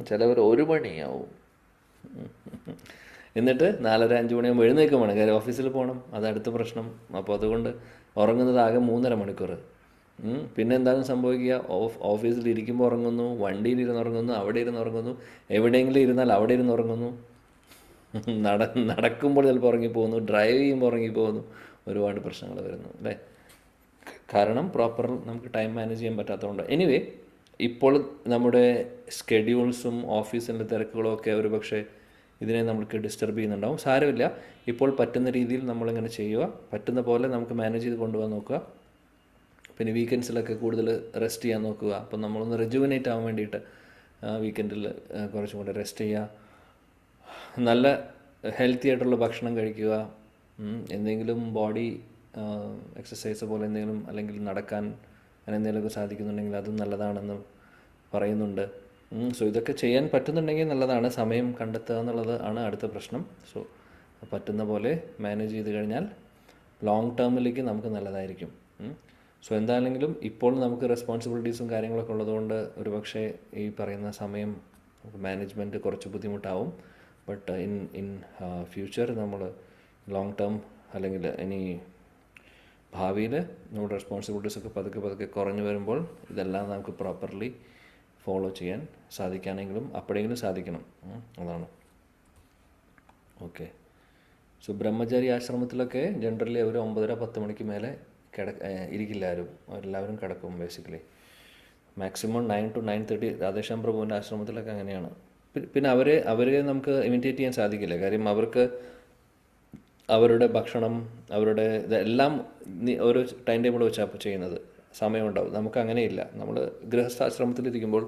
ചിലവർ 1 മണിയാവും. എന്നിട്ട് 4:30, 5 മണിയാകുമ്പോൾ എഴുന്നേൽക്കും വേണം, കാര്യം ഓഫീസിൽ പോകണം. അതടുത്ത പ്രശ്നം. അപ്പോൾ അതുകൊണ്ട് ഉറങ്ങുന്നത് ആകെ 3.5 മണിക്കൂർ. പിന്നെ എന്താണ് സംഭവിക്കുക? ഓഫീസിൽ ഇരിക്കുമ്പോൾ ഉറങ്ങുന്നു, വണ്ടിയിലിരുന്ന് ഉറങ്ങുന്നു, അവിടെ ഇരുന്ന് ഉറങ്ങുന്നു, എവിടെയെങ്കിലും ഇരുന്നാൽ അവിടെ ഇരുന്ന് ഉറങ്ങുന്നു, നടക്കുമ്പോൾ ചിലപ്പോൾ ഉറങ്ങിപ്പോകുന്നു, ഡ്രൈവ് ചെയ്യുമ്പോൾ ഉറങ്ങിപ്പോകുന്നു. ഒരുപാട് പ്രശ്നങ്ങൾ വരുന്നു, അല്ലേ? കാരണം പ്രോപ്പർ നമുക്ക് ടൈം മാനേജ് ചെയ്യാൻ പറ്റാത്തതുകൊണ്ട്. എനിവേ, ഇപ്പോൾ നമ്മുടെ സ്കെഡ്യൂൾസും ഓഫീസിൻ്റെ തിരക്കുകളും ഒക്കെ ഒരു പക്ഷേ ഇതിനെ നമുക്ക് ഡിസ്റ്റർബ് ചെയ്യുന്നുണ്ടാവും. സാരമില്ല, ഇപ്പോൾ പറ്റുന്ന രീതിയിൽ നമ്മളിങ്ങനെ ചെയ്യുക. പറ്റുന്ന പോലെ നമുക്ക് മാനേജ് ചെയ്ത് കൊണ്ടുപോകാൻ നോക്കുക. പിന്നെ വീക്കെൻഡ്സിലൊക്കെ കൂടുതൽ റെസ്റ്റ് ചെയ്യാൻ നോക്കുക. അപ്പം നമ്മളൊന്ന് റെജുവിനേറ്റ് ആവാൻ വേണ്ടിയിട്ട് വീക്കെൻഡിൽ കുറച്ചും കൂടെ റെസ്റ്റ് ചെയ്യുക. നല്ല ഹെൽത്തി ആയിട്ടുള്ള ഭക്ഷണം കഴിക്കുക. എന്തെങ്കിലും ബോഡി എക്സസൈസ് പോലെ എന്തെങ്കിലും, അല്ലെങ്കിൽ നടക്കാൻ അങ്ങനെ എന്തെങ്കിലുമൊക്കെ സാധിക്കുന്നുണ്ടെങ്കിൽ അതും നല്ലതാണെന്ന് പറയുന്നുണ്ട്. സോ ഇതൊക്കെ ചെയ്യാൻ പറ്റുന്നുണ്ടെങ്കിൽ നല്ലതാണ്. സമയം കണ്ടെത്തുക എന്നുള്ളത് ആണ് അടുത്ത പ്രശ്നം. സോ പറ്റുന്ന പോലെ മാനേജ് ചെയ്ത് കഴിഞ്ഞാൽ ലോങ് ടേമിലേക്ക് നമുക്ക് നല്ലതായിരിക്കും. സോ എന്താണെങ്കിലും ഇപ്പോൾ നമുക്ക് റെസ്പോൺസിബിലിറ്റീസും കാര്യങ്ങളൊക്കെ ഉള്ളതുകൊണ്ട് ഒരുപക്ഷെ ഈ പറയുന്ന സമയം മാനേജ്മെൻറ്റ് കുറച്ച് ബുദ്ധിമുട്ടാവും. ബട്ട് ഇൻ ഫ്യൂച്ചർ നമ്മൾ ലോങ് ടേം അല്ലെങ്കിൽ ഇനി ഭാവിയിൽ നമ്മുടെ റെസ്പോൺസിബിലിറ്റീസൊക്കെ പതുക്കെ കുറഞ്ഞു വരുമ്പോൾ ഇതെല്ലാം നമുക്ക് പ്രോപ്പർലി ഫോളോ ചെയ്യാൻ സാധിക്കാനെങ്കിലും അപ്പോഴെങ്കിലും സാധിക്കണം. അതാണ്. ഓക്കെ. സോ ബ്രഹ്മചാരി ആശ്രമത്തിലൊക്കെ ജനറലി അവർ 9:30-10 മണിക്ക് മേലെ ഇരിക്കില്ല ആരും. അവരെല്ലാവരും കിടക്കും ബേസിക്കലി. മാക്സിമം 9 to 9:30 രാധേശ്യാം പ്രഭുവിൻ്റെ ആശ്രമത്തിലൊക്കെ അങ്ങനെയാണ്. പിന്നെ അവരെ നമുക്ക് ഇമിറ്റേറ്റ് ചെയ്യാൻ സാധിക്കില്ല. കാര്യം അവർക്ക് അവരുടെ ഭക്ഷണം അവരുടെ ഇതെല്ലാം ഓരോ ടൈം ടേബിൾ വെച്ചാണ് ചെയ്യുന്നത്. സമയമുണ്ടാവും. നമുക്ക് അങ്ങനെയില്ല. നമ്മൾ ഗൃഹസ്ഥാശ്രമത്തിലിരിക്കുമ്പോൾ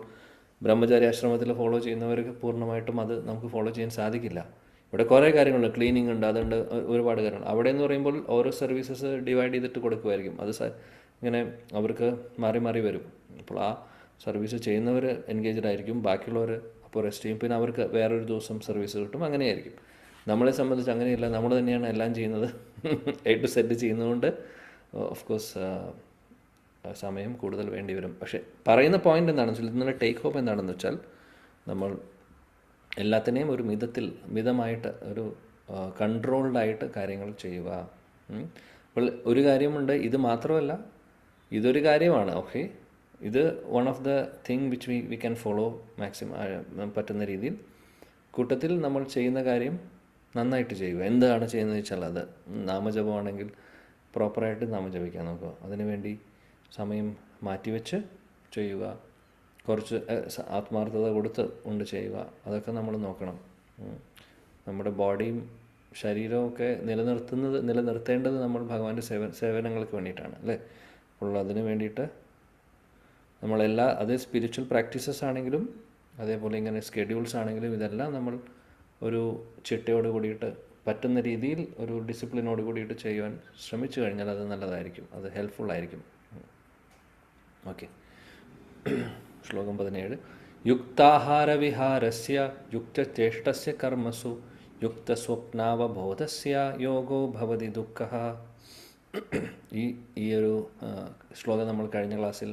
ബ്രഹ്മചാരി ആശ്രമത്തിൽ ഫോളോ ചെയ്യുന്നവർക്ക് പൂർണ്ണമായിട്ടും അത് നമുക്ക് ഫോളോ ചെയ്യാൻ സാധിക്കില്ല. ഇവിടെ കുറേ കാര്യങ്ങളുണ്ട്. ക്ലീനിങ് ഉണ്ട്, അതുണ്ട്, ഒരുപാട് കാര്യങ്ങൾ. അവിടെ എന്ന് പറയുമ്പോൾ ഓരോ സർവീസസ് ഡിവൈഡ് ചെയ്തിട്ട് കൊടുക്കുമായിരിക്കും. അത് ഇങ്ങനെ അവർക്ക് മാറി മാറി വരും. അപ്പോൾ ആ സർവീസ് ചെയ്യുന്നവർ എൻഗേജ്ഡ് ആയിരിക്കും, ബാക്കിയുള്ളവർ അപ്പോൾ റെസ്റ്റ് ചെയ്യും. പിന്നെ അവർക്ക് വേറൊരു ദിവസം സർവീസ് കിട്ടും. അങ്ങനെയായിരിക്കും. നമ്മളെ സംബന്ധിച്ച് അങ്ങനെയല്ല. നമ്മൾ തന്നെയാണ് എല്ലാം ചെയ്യുന്നത്. A to Z ചെയ്യുന്നതുകൊണ്ട് ഓഫ് കോഴ്സ് സമയം കൂടുതൽ വേണ്ടി വരും. പക്ഷേ പറയുന്ന പോയിൻ്റ് എന്താണെന്ന് വെച്ചാൽ, ഇതിനുള്ള ടേക്ക് ഹോം എന്താണെന്ന് വെച്ചാൽ, നമ്മൾ എല്ലാത്തിനെയും ഒരു മിതമായിട്ട് ഒരു കൺട്രോൾഡായിട്ട് കാര്യങ്ങൾ ചെയ്യുക. അപ്പോൾ ഒരു കാര്യമുണ്ട്, ഇത് മാത്രമല്ല, ഇതൊരു കാര്യമാണ്. ഓക്കെ, ഇത് one of the thing which we can follow maximum പറ്റുന്ന രീതിയിൽ. കൂട്ടത്തിൽ നമ്മൾ ചെയ്യുന്ന കാര്യം നന്നായിട്ട് ചെയ്യുക. എന്താണ് ചെയ്യുന്നത് വെച്ചാൽ, അത് നാമജപമാണെങ്കിൽ പ്രോപ്പറായിട്ട് നാമജപിക്കാൻ നോക്കുക. അതിനുവേണ്ടി സമയം മാറ്റിവെച്ച് ചെയ്യുക. കുറച്ച് ആത്മാർത്ഥത കൊടുത്ത് കൊണ്ട് ചെയ്യുക. അതൊക്കെ നമ്മൾ നോക്കണം. നമ്മുടെ ബോഡിയും ശരീരവും ഒക്കെ നിലനിർത്തേണ്ടത് നമ്മൾ ഭഗവാന്റെ സേവനങ്ങൾക്ക് വേണ്ടിയിട്ടാണ്, അല്ലേ? അപ്പോൾ അതിന് വേണ്ടിയിട്ട് അത് സ്പിരിച്വൽ പ്രാക്ടീസസ് ആണെങ്കിലും അതേപോലെ ഇങ്ങനെ സ്കെഡ്യൂൾസ് ആണെങ്കിലും ഇതെല്ലാം നമ്മൾ ഒരു ചിട്ടയോട് കൂടിയിട്ട് പറ്റുന്ന രീതിയിൽ ഒരു ഡിസിപ്ലിനോട് കൂടിയിട്ട് ചെയ്യുവാൻ ശ്രമിച്ചു കഴിഞ്ഞാൽ അത് നല്ലതായിരിക്കും. അത് ഹെൽപ്ഫുള്ളായിരിക്കും. ഓക്കെ. ശ്ലോകം 17. യുക്താഹാരവിഹാരസ്യ യുക്തചേഷ്ടസ്യ കർമ്മസു യുക്തസ്വപ്നാവബോധസ്യ യോഗോ ഭവതി ദുഃഖഃ. ഈ ഒരു ശ്ലോകം നമ്മൾ കഴിഞ്ഞ ക്ലാസ്സിൽ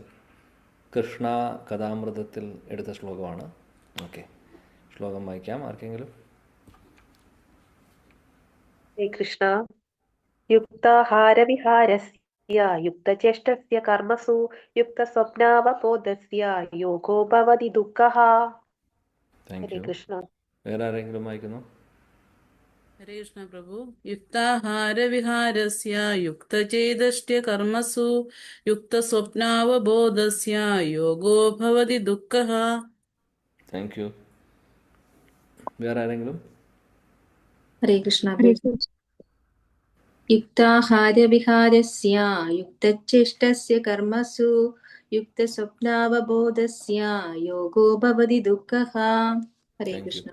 കൃഷ്ണ കഥാമൃതത്തിൽ എടുത്ത ശ്ലോകമാണ്. ഓക്കെ, ശ്ലോകം വായിക്കാം ആർക്കെങ്കിലും. കൃഷ്ണ. യുക്താഹാരവിഹാരസ്യ യുക്തചേഷ്ടസ്യ കർമ്മസു യുക്തസ്വപ്നാവബോധസ്യ യോഗോ ഭവതി ദുഃഖഃ. ഹരേ കൃഷ്ണ. വേറെ ആരെങ്കിലും വായിക്കുന്നു? ഹരേ കൃഷ്ണ പ്രഭു. യുക്താഹാരവിഹാരസ്യ യുക്തചേതസ്യ കർമ്മസു യുക്തസ്വപ്നാവബോധസ്യ യോഗോ ഭവതി ദുഃഖഃ. Thank you. വേറെ ആരെങ്കിലും? ഹരേ കൃഷ്ണ. യുക്താഹാരവിഹാരസ്യ യുക്തചേഷ്ടസ്യ കർമ്മസു യുക്തസ്വപ്നാവബോധസ്യ യോഗോ ഭവതി ദുഃഖഃ. ഹരേ കൃഷ്ണ.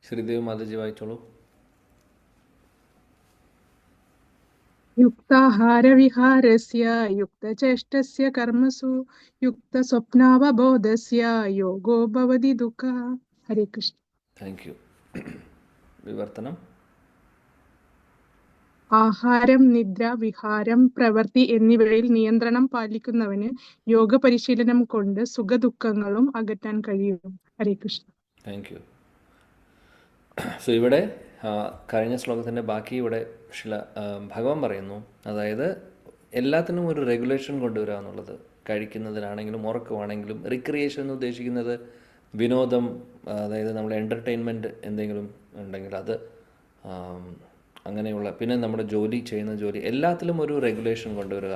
ശ്രീദേവ് മാതാജി വായിച്ചോളൂ. യുക്താഹാരവിഹാരസ്യ യുക്തചേഷ്ടസ്യ കർമ്മസു യുക്തസ്വപ്നാവബോധസ്യ യോഗോ ഭവതി ദുഃഖഃ. ഹരേ കൃഷ്ണ. Thank you. വിവർത്തനം. ആഹാരം, നിദ്ര, വിഹാരം, പ്രവൃത്തി എന്നിവയിൽ നിയന്ത്രണം പാലിക്കുന്നവന് യോഗ പരിശീലനം കൊണ്ട് സുഖദുഃഖങ്ങളും അകറ്റാൻ കഴിയും. Hare Krishna. Thank you. So ഇവിടെ കഴിഞ്ഞ ശ്ലോകത്തിൻ്റെ ബാക്കി ഇവിടെ ഭഗവാൻ പറയുന്നു. അതായത് എല്ലാത്തിനും ഒരു റെഗുലേഷൻ കൊണ്ടുവരിക എന്നുള്ളത്. കഴിക്കുന്നതിനാണെങ്കിലും ഉറക്കമാണെങ്കിലും. റിക്രിയേഷൻ എന്ന് ഉദ്ദേശിക്കുന്നത് വിനോദം, അതായത് നമ്മൾ എൻ്റർടൈൻമെൻറ്റ് എന്തെങ്കിലും ഉണ്ടെങ്കിൽ അത്, അങ്ങനെയുള്ള, പിന്നെ നമ്മുടെ ചെയ്യുന്ന ജോലി, എല്ലാത്തിലും ഒരു റെഗുലേഷൻ കൊണ്ടുവരിക,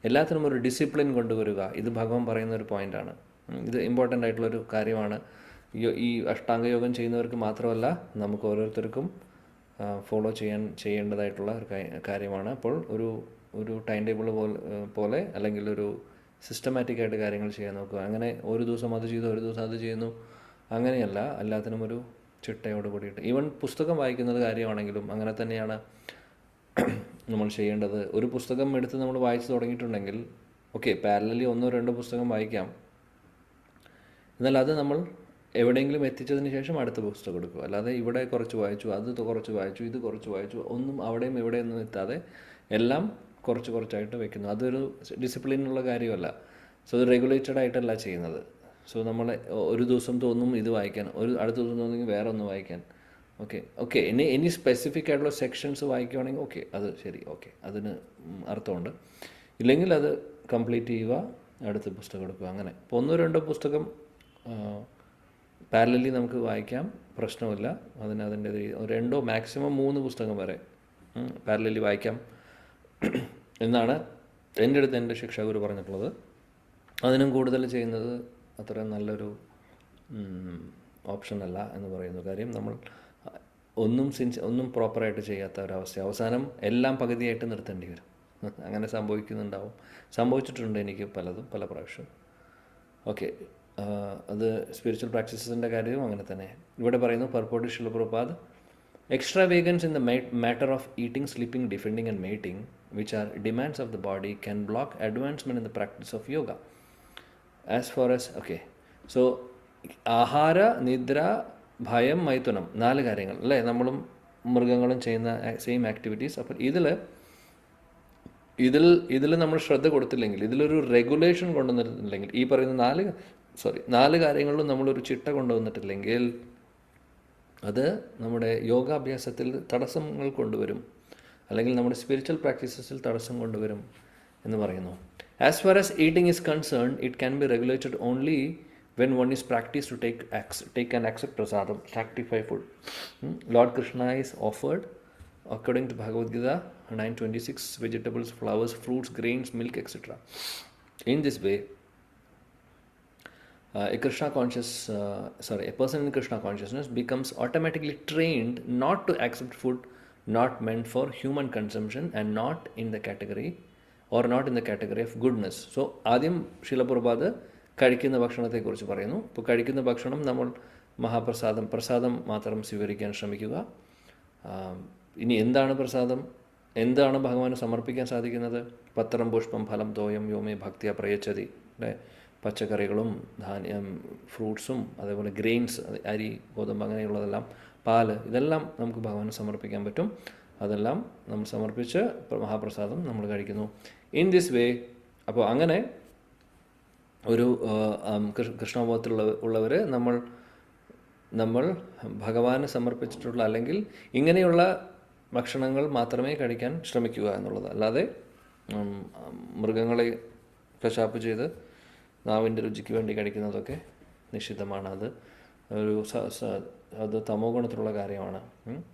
എല്ലാത്തിനും ഒരു ഡിസിപ്ലിൻ കൊണ്ടുവരിക. ഇത് ഭഗവാൻ പറയുന്ന ഒരു പോയിൻ്റാണ്. ഇത് ഇമ്പോർട്ടൻ്റ് ആയിട്ടുള്ളൊരു കാര്യമാണ്. ഈ അഷ്ടാംഗയോഗം ചെയ്യുന്നവർക്ക് മാത്രമല്ല, നമുക്ക് ഓരോരുത്തർക്കും ഫോളോ ചെയ്യേണ്ടതായിട്ടുള്ള ഒരു കാര്യമാണ്. അപ്പോൾ ഒരു ടൈം ടേബിൾ പോലെ അല്ലെങ്കിൽ ഒരു സിസ്റ്റമാറ്റിക്കായിട്ട് കാര്യങ്ങൾ ചെയ്യാൻ നോക്കുക. അങ്ങനെ ഒരു ദിവസം അത് ചെയ്തു, ഒരു ദിവസം അത് ചെയ്യുന്നു, അങ്ങനെയല്ല. എല്ലാത്തിനും ഒരു ചിട്ടയോട് കൂടിയിട്ട്. ഈവൻ പുസ്തകം വായിക്കുന്നത് കാര്യമാണെങ്കിലും അങ്ങനെ തന്നെയാണ് നമ്മൾ ചെയ്യേണ്ടത്. ഒരു പുസ്തകം എടുത്ത് നമ്മൾ വായിച്ചു തുടങ്ങിയിട്ടുണ്ടെങ്കിൽ ഓക്കെ, പാരലലി 1-2 പുസ്തകം വായിക്കാം. എന്നാൽ അത് നമ്മൾ എവിടെയെങ്കിലും എത്തിച്ചതിന് ശേഷം അടുത്ത പുസ്തകം എടുക്കുക. അല്ലാതെ ഇവിടെ കുറച്ച് വായിച്ചു, അത് കുറച്ച് വായിച്ചു, ഇത് കുറച്ച് വായിച്ചു, ഒന്നും അവിടെയും ഇവിടെയൊന്നും എത്താതെ എല്ലാം കുറച്ച് കുറച്ചായിട്ട് വെക്കുന്നു. അതൊരു ഡിസിപ്ലിനുള്ള കാര്യമല്ല. സോ അത് റെഗുലേറ്റഡ് ആയിട്ടല്ല ചെയ്യുന്നത്. സോ നമ്മൾ ഒരു ദിവസം തോന്നും ഇത് വായിക്കാൻ, അടുത്ത ദിവസം തോന്നുമെങ്കിൽ വേറെ ഒന്ന് വായിക്കാൻ. ഓക്കെ ഇനി സ്പെസിഫിക് ആയിട്ടുള്ള സെക്ഷൻസ് വായിക്കുകയാണെങ്കിൽ ഓക്കെ, അത് ശരി, ഓക്കെ, അതിന് അർത്ഥമുണ്ട്. ഇല്ലെങ്കിൽ അത് കംപ്ലീറ്റ് ചെയ്യുക, അടുത്ത പുസ്തകം എടുക്കുക. അങ്ങനെ ഇപ്പോൾ 1-2 പുസ്തകം പാരലലി നമുക്ക് വായിക്കാം, പ്രശ്നമില്ല. അതിൻ്റെ 2 മാക്സിമം 3 പുസ്തകം വരെ പാരലലി വായിക്കാം എന്നാണ് എൻ്റെ അടുത്ത് എൻ്റെ ശിക്ഷാഗുരു പറഞ്ഞിട്ടുള്ളത്. അതിനും കൂടുതൽ ചെയ്യുന്നത് അത്ര നല്ലൊരു ഓപ്ഷൻ അല്ല എന്ന് പറയുന്നു. കാര്യം നമ്മൾ ഒന്നും പ്രോപ്പറായിട്ട് ചെയ്യാത്ത ഒരവസ്ഥ, അവസാനം എല്ലാം പകുതിയായിട്ട് നിർത്തേണ്ടി വരും. അങ്ങനെ സംഭവിച്ചിട്ടുണ്ട് എനിക്ക് പല പ്രാവശ്യം. ഓക്കെ, അത് സ്പിരിച്വൽ പ്രാക്ടീസസിൻ്റെ കാര്യവും അങ്ങനെ തന്നെ. ഇവിടെ പറയുന്നു പർപ്പോർട്ട് ശില Prabhupada, extravagance in the matter of eating, sleeping, defending and mating, which are demands of the body, can block advancement in the practice of yoga. As far as so ആഹാര, നിദ്ര, ഭയം, മൈഥുനം, 4 കാര്യങ്ങൾ അല്ലേ, നമ്മളും മൃഗങ്ങളും ചെയ്യുന്ന സെയിം ആക്ടിവിറ്റീസ്. അപ്പം ഇതിൽ നമ്മൾ ശ്രദ്ധ കൊടുത്തില്ലെങ്കിൽ, ഇതിലൊരു റെഗുലേഷൻ കൊണ്ടുവന്നിട്ടില്ലെങ്കിൽ, ഈ പറയുന്ന 4 കാര്യങ്ങളിലും നമ്മളൊരു ചിട്ട കൊണ്ടുവന്നിട്ടില്ലെങ്കിൽ അത് നമ്മുടെ യോഗാഭ്യാസത്തിൽ തടസ്സങ്ങൾ കൊണ്ടുവരും, അല്ലെങ്കിൽ നമ്മുടെ സ്പിരിച്വൽ പ്രാക്ടീസസിൽ തടസ്സം കൊണ്ടുവരും എന്ന് പറയുന്നു. As far as eating is concern, it can be regulated only when one is practiced to take and accept prasadam, sanctify food. Lord Krishna is offered, according to Bhagavad Gita 9:26, vegetables, flowers, fruits, grains, milk, etc. In this way, a person in Krishna consciousness becomes automatically trained not to accept food not meant for human consumption and not in the category of goodness. So ആദ്യം ശില പ്രഭുപാദ് കഴിക്കുന്ന ഭക്ഷണത്തെക്കുറിച്ച് പറയുന്നു. ഇപ്പോൾ കഴിക്കുന്ന ഭക്ഷണം നമ്മൾ പ്രസാദം മാത്രം സ്വീകരിക്കാൻ ശ്രമിക്കുക. ഇനി എന്താണ് പ്രസാദം, എന്താണ് ഭഗവാന് സമർപ്പിക്കാൻ സാധിക്കുന്നത്? പത്രം, പുഷ്പം, ഫലം, തോയം യോമേ ഭക്തിയ പ്രയച്ഛതി, അല്ലേ? പച്ചക്കറികളും ധാന്യം, ഫ്രൂട്ട്സും, അതേപോലെ ഗ്രെയിൻസ്, അരി, ഗോതമ്പ്, അങ്ങനെയുള്ളതെല്ലാം, പാല്, ഇതെല്ലാം നമുക്ക് ഭഗവാന് സമർപ്പിക്കാൻ പറ്റും. അതെല്ലാം നമ്മൾ സമർപ്പിച്ച് മഹാപ്രസാദം നമ്മൾ കഴിക്കുന്നു. ഇൻ ദിസ് വേ, അപ്പോൾ അങ്ങനെ ഒരു കൃഷ്ണബോധത്തിലുള്ളവർ നമ്മൾ ഭഗവാന് സമർപ്പിച്ചിട്ടുള്ള അല്ലെങ്കിൽ ഇങ്ങനെയുള്ള ഭക്ഷണങ്ങൾ മാത്രമേ കഴിക്കാൻ ശ്രമിക്കുക എന്നുള്ളത്. അല്ലാതെ മൃഗങ്ങളെ കശാപ്പ് ചെയ്ത് നാവിൻ്റെ രുചിക്ക് വേണ്ടി കഴിക്കുന്നതൊക്കെ നിഷിദ്ധമാണ്. അത് തമോ ഗുണത്തിലുള്ള കാര്യമാണ്.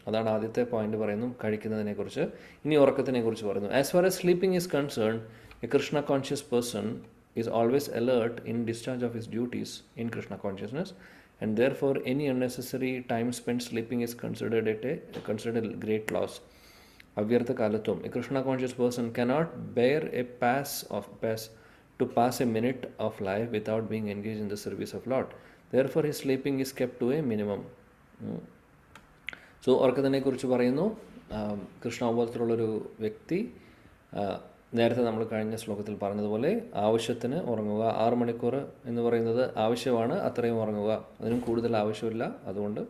അതാണ് ആദ്യത്തെ പോയിന്റ് പറയുന്നു കഴിക്കുന്നതിനെക്കുറിച്ച്. ഇനി ഉറക്കത്തിനെക്കുറിച്ച് പറയുന്നു. As far as sleeping is concern, A Krishna conscious person is always alert in discharge of his duties in Krishna consciousness, and therefore any unnecessary time spent sleeping is considered a great loss. Avyartha kalatvam, a Krishna conscious person cannot bear to pass a minute of life without being engaged in the service of Lord. Therefore his sleeping is kept to a minimum. So ഉറക്കത്തിനെ കുറിച്ച് പറയുന്നു. കൃഷ്ണാവബോധത്തിലുള്ളൊരു വ്യക്തി നേരത്തെ നമ്മൾ കഴിഞ്ഞ ശ്ലോകത്തിൽ പറഞ്ഞതുപോലെ ആവശ്യത്തിന് ഉറങ്ങുക. 6 മണിക്കൂർ എന്ന് പറയുന്നത് ആവശ്യമാണ്, അത്രയും ഉറങ്ങുക. അതിനും കൂടുതൽ ആവശ്യമില്ല. അതുകൊണ്ട്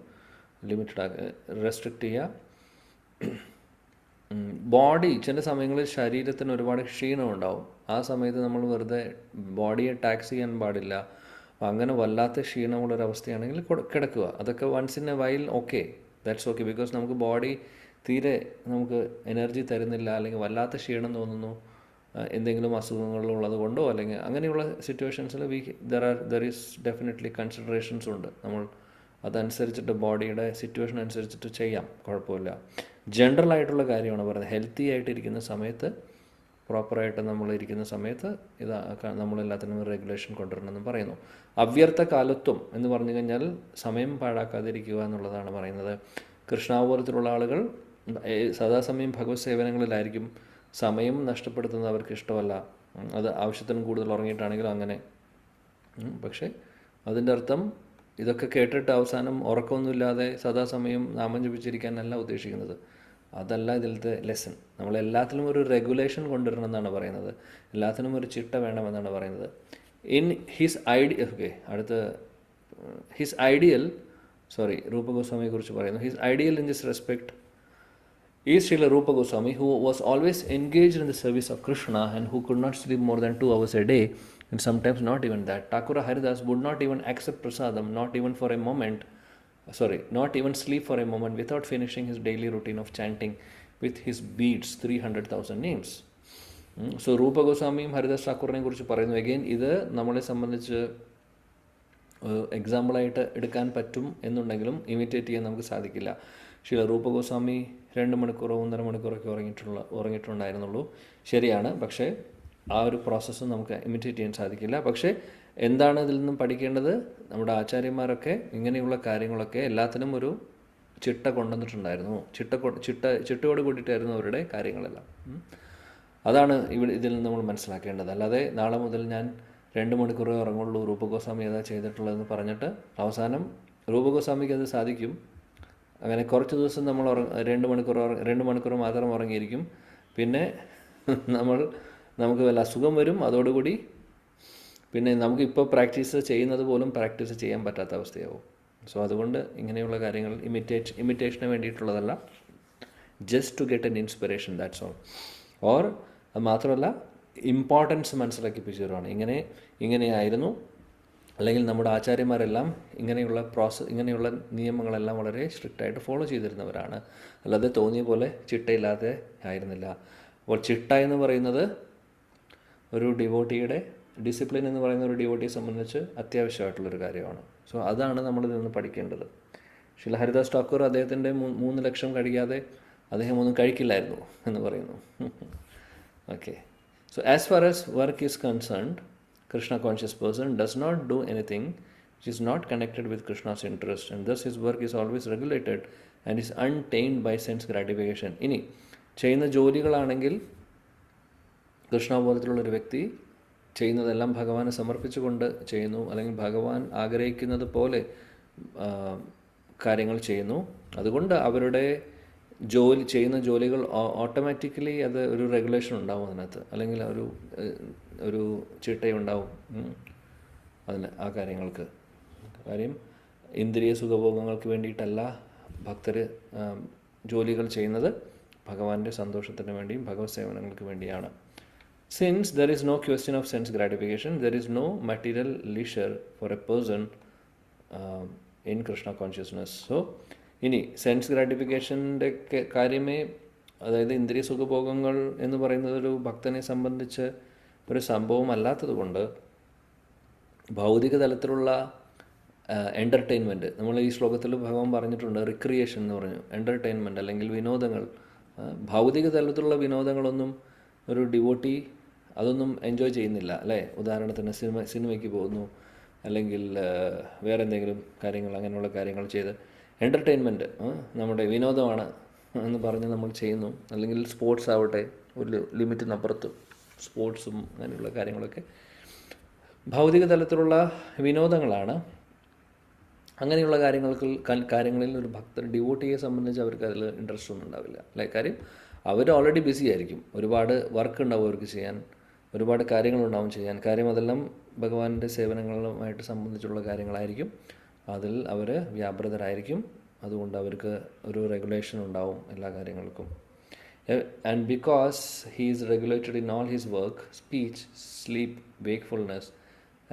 റെസ്ട്രിക്റ്റ് ചെയ്യുക. ബോഡി ചില സമയങ്ങളിൽ ശരീരത്തിന് ഒരുപാട് ക്ഷീണം ഉണ്ടാവും. ആ സമയത്ത് നമ്മൾ വെറുതെ ബോഡിയെ ടാക്സ് ചെയ്യാൻ പാടില്ല. അപ്പം അങ്ങനെ വല്ലാത്ത ക്ഷീണമുള്ളൊരവസ്ഥയാണെങ്കിൽ കിടക്കുക. അതൊക്കെ once in a while that's okay. Because നമുക്ക് ബോഡി തീരെ നമുക്ക് എനർജി തരുന്നില്ല, അല്ലെങ്കിൽ വല്ലാത്ത ക്ഷീണം തോന്നുന്നു, എന്തെങ്കിലും അസുഖങ്ങളുള്ളത് കൊണ്ടോ അല്ലെങ്കിൽ അങ്ങനെയുള്ള സിറ്റുവേഷൻസിൽ ദർ ഈസ് ഡെഫിനറ്റ്ലി കൺസിഡറേഷൻസ് ഉണ്ട്. നമ്മൾ അതനുസരിച്ചിട്ട് ബോഡിയുടെ സിറ്റുവേഷൻ അനുസരിച്ചിട്ട് ചെയ്യാം, കുഴപ്പമില്ല. ജനറൽ ആയിട്ടുള്ള കാര്യമാണ് പറയുന്നത്. ഹെൽത്തി ആയിട്ടിരിക്കുന്ന സമയത്ത്, പ്രോപ്പറായിട്ട് നമ്മൾ ഇരിക്കുന്ന സമയത്ത് നമ്മളെല്ലാത്തിനും റെഗുലേഷൻ കൊണ്ടുവരണമെന്ന് പറയുന്നു. അവ്യർത്ഥ കാലത്വം എന്ന് പറഞ്ഞു കഴിഞ്ഞാൽ സമയം പാഴാക്കാതിരിക്കുക എന്നുള്ളതാണ് പറയുന്നത്. കൃഷ്ണാവബോധത്തിലുള്ള ആളുകൾ സദാസമയം ഭഗവത് സേവനങ്ങളിലായിരിക്കും. സമയം നഷ്ടപ്പെടുത്തുന്നത് അവർക്ക് ഇഷ്ടമല്ല. അത് ആവശ്യത്തിനും കൂടുതൽ ഉറങ്ങിയിട്ടാണെങ്കിലും അങ്ങനെ. പക്ഷേ അതിൻ്റെ അർത്ഥം ഇതൊക്കെ കേട്ടിട്ട് അവസാനം ഉറക്കമൊന്നുമില്ലാതെ സദാസമയം നാമം ജപിച്ചിരിക്കാനല്ല ഉദ്ദേശിക്കുന്നത്. അതല്ല ഇതിലത്തെ ലെസൺ. നമ്മളെല്ലാത്തിലും ഒരു റെഗുലേഷൻ കൊണ്ടുവരണം എന്നാണ് പറയുന്നത്, എല്ലാത്തിനും ഒരു ചിട്ട വേണമെന്നാണ് പറയുന്നത്. ഇൻ ഹിസ് ഐഡിയൽ രൂപ ഗോസ്വാമിയെക്കുറിച്ച് പറയുന്നു. His ideal in this respect is Srila Rupa Goswami, who was always engaged in the service of Krishna and who could not sleep more than 2 hours a day, and sometimes not even that. Thakura Haridas would not even accept prasadam, not even sleep for a moment without finishing his daily routine of chanting with his beads 300,000 names. So Rupa Goswami Haridas Thakurനെ കുറിച്ച് പറയുന്നു. Again ഇത് നമ്മളെ സംബന്ധിച്ച് എക്സാമ്പിളായിട്ട് എടുക്കാൻ പറ്റും എന്നുണ്ടെങ്കിലും imitate ചെയ്യാൻ നമുക്ക് സാധിക്കില്ല. ശ്രീ റൂപ ഗോസ്വാമി 2 മണിക്കൂറോ 1.5 മണിക്കൂറൊക്കെ ഉറങ്ങിയിട്ടുണ്ടായിരുന്നുള്ളൂ, ശരിയാണ്. പക്ഷേ ആ ഒരു പ്രോസസ്സ് നമുക്ക് ഇമിറ്റേറ്റ് ചെയ്യാൻ സാധിക്കില്ല. പക്ഷേ എന്താണ് ഇതിൽ നിന്നും പഠിക്കേണ്ടത്? നമ്മുടെ ആചാര്യന്മാരൊക്കെ ഇങ്ങനെയുള്ള കാര്യങ്ങളൊക്കെ എല്ലാത്തിനും ഒരു ചിട്ട കൊണ്ടുവന്നിട്ടുണ്ടായിരുന്നു. ചിട്ടയോട് കൂടിയിട്ടായിരുന്നു അവരുടെ കാര്യങ്ങളെല്ലാം. അതാണ് ഇതിൽ നിന്ന് നമ്മൾ മനസ്സിലാക്കേണ്ടത്. അല്ലാതെ നാളെ മുതൽ ഞാൻ 2 മണിക്കൂറേ ഉറങ്ങുള്ളൂ, റൂപ ഗോസ്വാമി ഏതാ ചെയ്തിട്ടുള്ളതെന്ന് പറഞ്ഞിട്ട് അവസാനം റൂപ ഗോസ്വാമിക്ക് അത് സാധിക്കും. അങ്ങനെ കുറച്ച് ദിവസം നമ്മൾ 2 മണിക്കൂർ മാത്രം ഉറങ്ങിയിരിക്കും. പിന്നെ നമുക്ക് വല്ല അസുഖം വരും. അതോടുകൂടി പിന്നെ നമുക്കിപ്പോൾ പ്രാക്ടീസ് ചെയ്യുന്നത് പോലും പ്രാക്ടീസ് ചെയ്യാൻ പറ്റാത്ത അവസ്ഥയാവും. സോ അതുകൊണ്ട് ഇങ്ങനെയുള്ള കാര്യങ്ങൾ ഇമിറ്റേഷന് വേണ്ടിയിട്ടുള്ളതല്ല, just to get an inspiration, that's all. Or അത് മാത്രമല്ല, ഇമ്പോർട്ടൻസ് മനസ്സിലാക്കിപ്പിച്ചവരാണ്. ഇങ്ങനെയായിരുന്നു, അല്ലെങ്കിൽ നമ്മുടെ ആചാര്യന്മാരെല്ലാം ഇങ്ങനെയുള്ള നിയമങ്ങളെല്ലാം വളരെ സ്ട്രിക്റ്റായിട്ട് ഫോളോ ചെയ്തിരുന്നവരാണ്. അല്ലാതെ തോന്നിയ പോലെ ചിട്ടയില്ലാതെ ആയിരുന്നില്ല. അപ്പോൾ ചിട്ട എന്ന് പറയുന്നത് ഒരു ഡിവോട്ടിയുടെ ഡിസിപ്ലിൻ എന്ന് പറയുന്ന ഒരു ഡിവോട്ടിയെ സംബന്ധിച്ച് അത്യാവശ്യമായിട്ടുള്ളൊരു കാര്യമാണ്. സോ അതാണ് നമ്മളിൽ നിന്ന് പഠിക്കേണ്ടത്. ശ്രീല ഹരിദാസ് ഠാക്കൂർ അദ്ദേഹത്തിൻ്റെ 3 ലക്ഷം കഴിയാതെ അദ്ദേഹം ഒന്നും കഴിക്കില്ലായിരുന്നു എന്ന് പറയുന്നു. Okay, so as far as work is concerned, Krishna conscious person does not do anything which is not connected with Krishna's interest, and thus his work is always regulated and is untainted by sense gratification. ഇനി ചെയ്യുന്ന ജോലികളാണെങ്കിൽ കൃഷ്ണബോധത്തിലുള്ളൊരു വ്യക്തി ചെയ്യുന്നതെല്ലാം ഭഗവാനെ സമർപ്പിച്ചുകൊണ്ട് ചെയ്യുന്നു, അല്ലെങ്കിൽ ഭഗവാൻ ആഗ്രഹിക്കുന്നത് പോലെ കാര്യങ്ങൾ ചെയ്യുന്നു. അതുകൊണ്ട് അവരുടെ ചെയ്യുന്ന ജോലികൾ ഓട്ടോമാറ്റിക്കലി അത് ഒരു റെഗുലേഷൻ ഉണ്ടാവും അതിനകത്ത്, അല്ലെങ്കിൽ ഒരു ചിട്ടയുണ്ടാവും അതിന് ആ കാര്യങ്ങൾക്ക്. കാര്യം ഇന്ദ്രിയ സുഖഭോഗങ്ങൾക്ക് വേണ്ടിയിട്ടല്ല ഭക്തർ ജോലികൾ ചെയ്യുന്നത്, ഭഗവാന്റെ സന്തോഷത്തിന് വേണ്ടിയും ഭഗവത് സേവനങ്ങൾക്ക് വേണ്ടിയാണ്. Since there is no question of sense gratification, there is no material leisure for a person in Krishna consciousness. So ഇനി സെൻസ് ഗ്രാറ്റിഫിക്കേഷൻ്റെ കാര്യമേ, അതായത് ഇന്ദ്രിയ സുഖഭോഗങ്ങൾ എന്ന് പറയുന്നത് ഒരു ഭക്തനെ സംബന്ധിച്ച് ഒരു സംഭവം അല്ലാത്തത് കൊണ്ട് ഭൗതിക തലത്തിലുള്ള എൻ്റർടൈൻമെൻറ്റ്, നമ്മൾ ഈ ശ്ലോകത്തിൽ ഭഗവാൻ പറഞ്ഞിട്ടുണ്ട്, റിക്രിയേഷൻ എന്ന് പറഞ്ഞു, എൻ്റർടൈൻമെൻറ്റ് അല്ലെങ്കിൽ വിനോദങ്ങൾ, ഭൗതിക തലത്തിലുള്ള വിനോദങ്ങളൊന്നും ഒരു ഡിവോട്ടി അതൊന്നും എൻജോയ് ചെയ്യുന്നില്ല അല്ലേ. ഉദാഹരണത്തിന് സിനിമയ്ക്ക് പോകുന്നു, അല്ലെങ്കിൽ വേറെ എന്തെങ്കിലും കാര്യങ്ങൾ, അങ്ങനെയുള്ള കാര്യങ്ങൾ ചെയ്ത് എൻ്റർടൈൻമെൻറ്റ് നമ്മുടെ വിനോദമാണ് എന്ന് പറഞ്ഞ് നമ്മൾ ചെയ്യുന്നു. അല്ലെങ്കിൽ സ്പോർട്സ് ആവട്ടെ, ഒരു ലിമിറ്റിനപ്പുറത്ത് സ്പോർട്സും അങ്ങനെയുള്ള കാര്യങ്ങളൊക്കെ ഭൗതിക തലത്തിലുള്ള വിനോദങ്ങളാണ്. അങ്ങനെയുള്ള കാര്യങ്ങളിൽ ഒരു ഭക്തർ ഡിവോട്ടിയെ സംബന്ധിച്ച് അവർക്ക് അതിൽ ഇൻട്രസ്റ്റ് ഒന്നും ഉണ്ടാവില്ല അല്ലേ. കാര്യം അവർ ഓൾറെഡി ബിസി ആയിരിക്കും, ഒരുപാട് വർക്ക് ഉണ്ടാവും അവർക്ക് ചെയ്യാൻ, ഒരുപാട് കാര്യങ്ങളുണ്ടാവും ചെയ്യാൻ. കാര്യം അതെല്ലാം ഭഗവാന്റെ സേവനങ്ങളുമായിട്ട് സംബന്ധിച്ചുള്ള കാര്യങ്ങളായിരിക്കും, അതിൽ അവർ വ്യാപൃതരായിരിക്കും. അതുകൊണ്ട് അവർക്ക് ഒരു റെഗുലേഷൻ ഉണ്ടാവും എല്ലാ കാര്യങ്ങൾക്കും. And because he is regulated in all his work, speech, sleep, wakefulness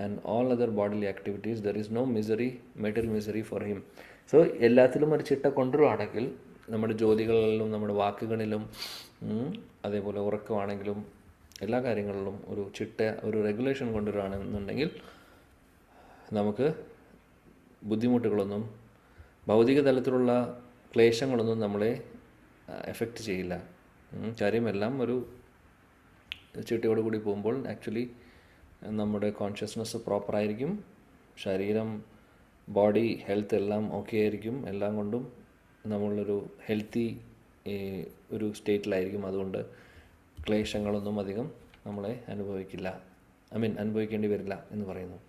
and all other bodily activities, there is no misery, material misery for him. So എല്ലാത്തിലും ഒരു ചിട്ട കൊണ്ടുവരുവാണെങ്കിൽ, നമ്മുടെ ജോലികളിലും നമ്മുടെ വാക്കുകളിലും അതേപോലെ ഉറക്കമാണെങ്കിലും എല്ലാ കാര്യങ്ങളിലും ഒരു ചിട്ട, ഒരു റെഗുലേഷൻ കൊണ്ടുവരികയാണെന്നുണ്ടെങ്കിൽ നമുക്ക് ബുദ്ധിമുട്ടുകളൊന്നും, ഭൗതിക തലത്തിലുള്ള ക്ലേശങ്ങളൊന്നും നമ്മളെ എഫക്റ്റ് ചെയ്യില്ല. കാര്യമെല്ലാം ഒരു ചിട്ടയോടുകൂടി പോകുമ്പോൾ ആക്ച്വലി നമ്മുടെ കോൺഷ്യസ്നെസ് പ്രോപ്പറായിരിക്കും, ശരീരം, ബോഡി, ഹെൽത്ത് എല്ലാം ഓക്കെ ആയിരിക്കും. എല്ലാം കൊണ്ടും നമ്മളൊരു ഹെൽത്തി ഒരു സ്റ്റേറ്റിലായിരിക്കും. അതുകൊണ്ട് ക്ലേശങ്ങളൊന്നും അധികം നമ്മളെ അനുഭവിക്കേണ്ടി വരില്ല എന്ന് പറയുന്നു.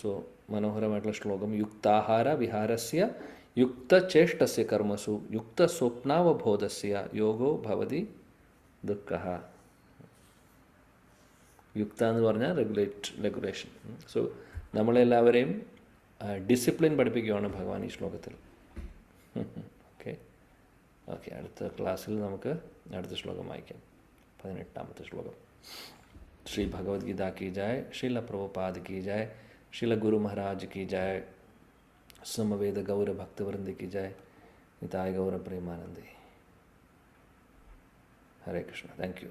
സോ മനോഹരമായിട്ടുള്ള ശ്ലോകം, യുക്താഹാര വിഹാരസ്യ യുക്തചേഷ്ടസ്യ കർമ്മസു യുക്തസ്വപ്നാവബോധസ്യ യോഗോ ഭവതി ദുഃഖഃ. യുക്ത എന്ന് പറഞ്ഞാൽ റെഗുലേഷൻ. സോ നമ്മളെല്ലാവരെയും ഡിസിപ്ലിൻ പഠിപ്പിക്കുകയാണ് ഭഗവാൻ ഈ ശ്ലോകത്തിൽ. ഓക്കെ, അടുത്ത ക്ലാസ്സിൽ നമുക്ക് അടുത്ത ശ്ലോകം വായിക്കാം. 18ാമത്തെ ശ്ലോകം. ശ്രീ ഭഗവത്ഗീത കി ജയ, ശ്രീല പ്രഭുപാദ് കി ജയ, ശ്രീല ഗുരു മഹാരാജ് കി ജയ, സമവേദ ഗൗര ഭക്തവൃന്ദ കി ജയ, നിതായ ഗൗര പ്രേമാനന്ദേ. ഹരേ കൃഷ്ണ. Thank U.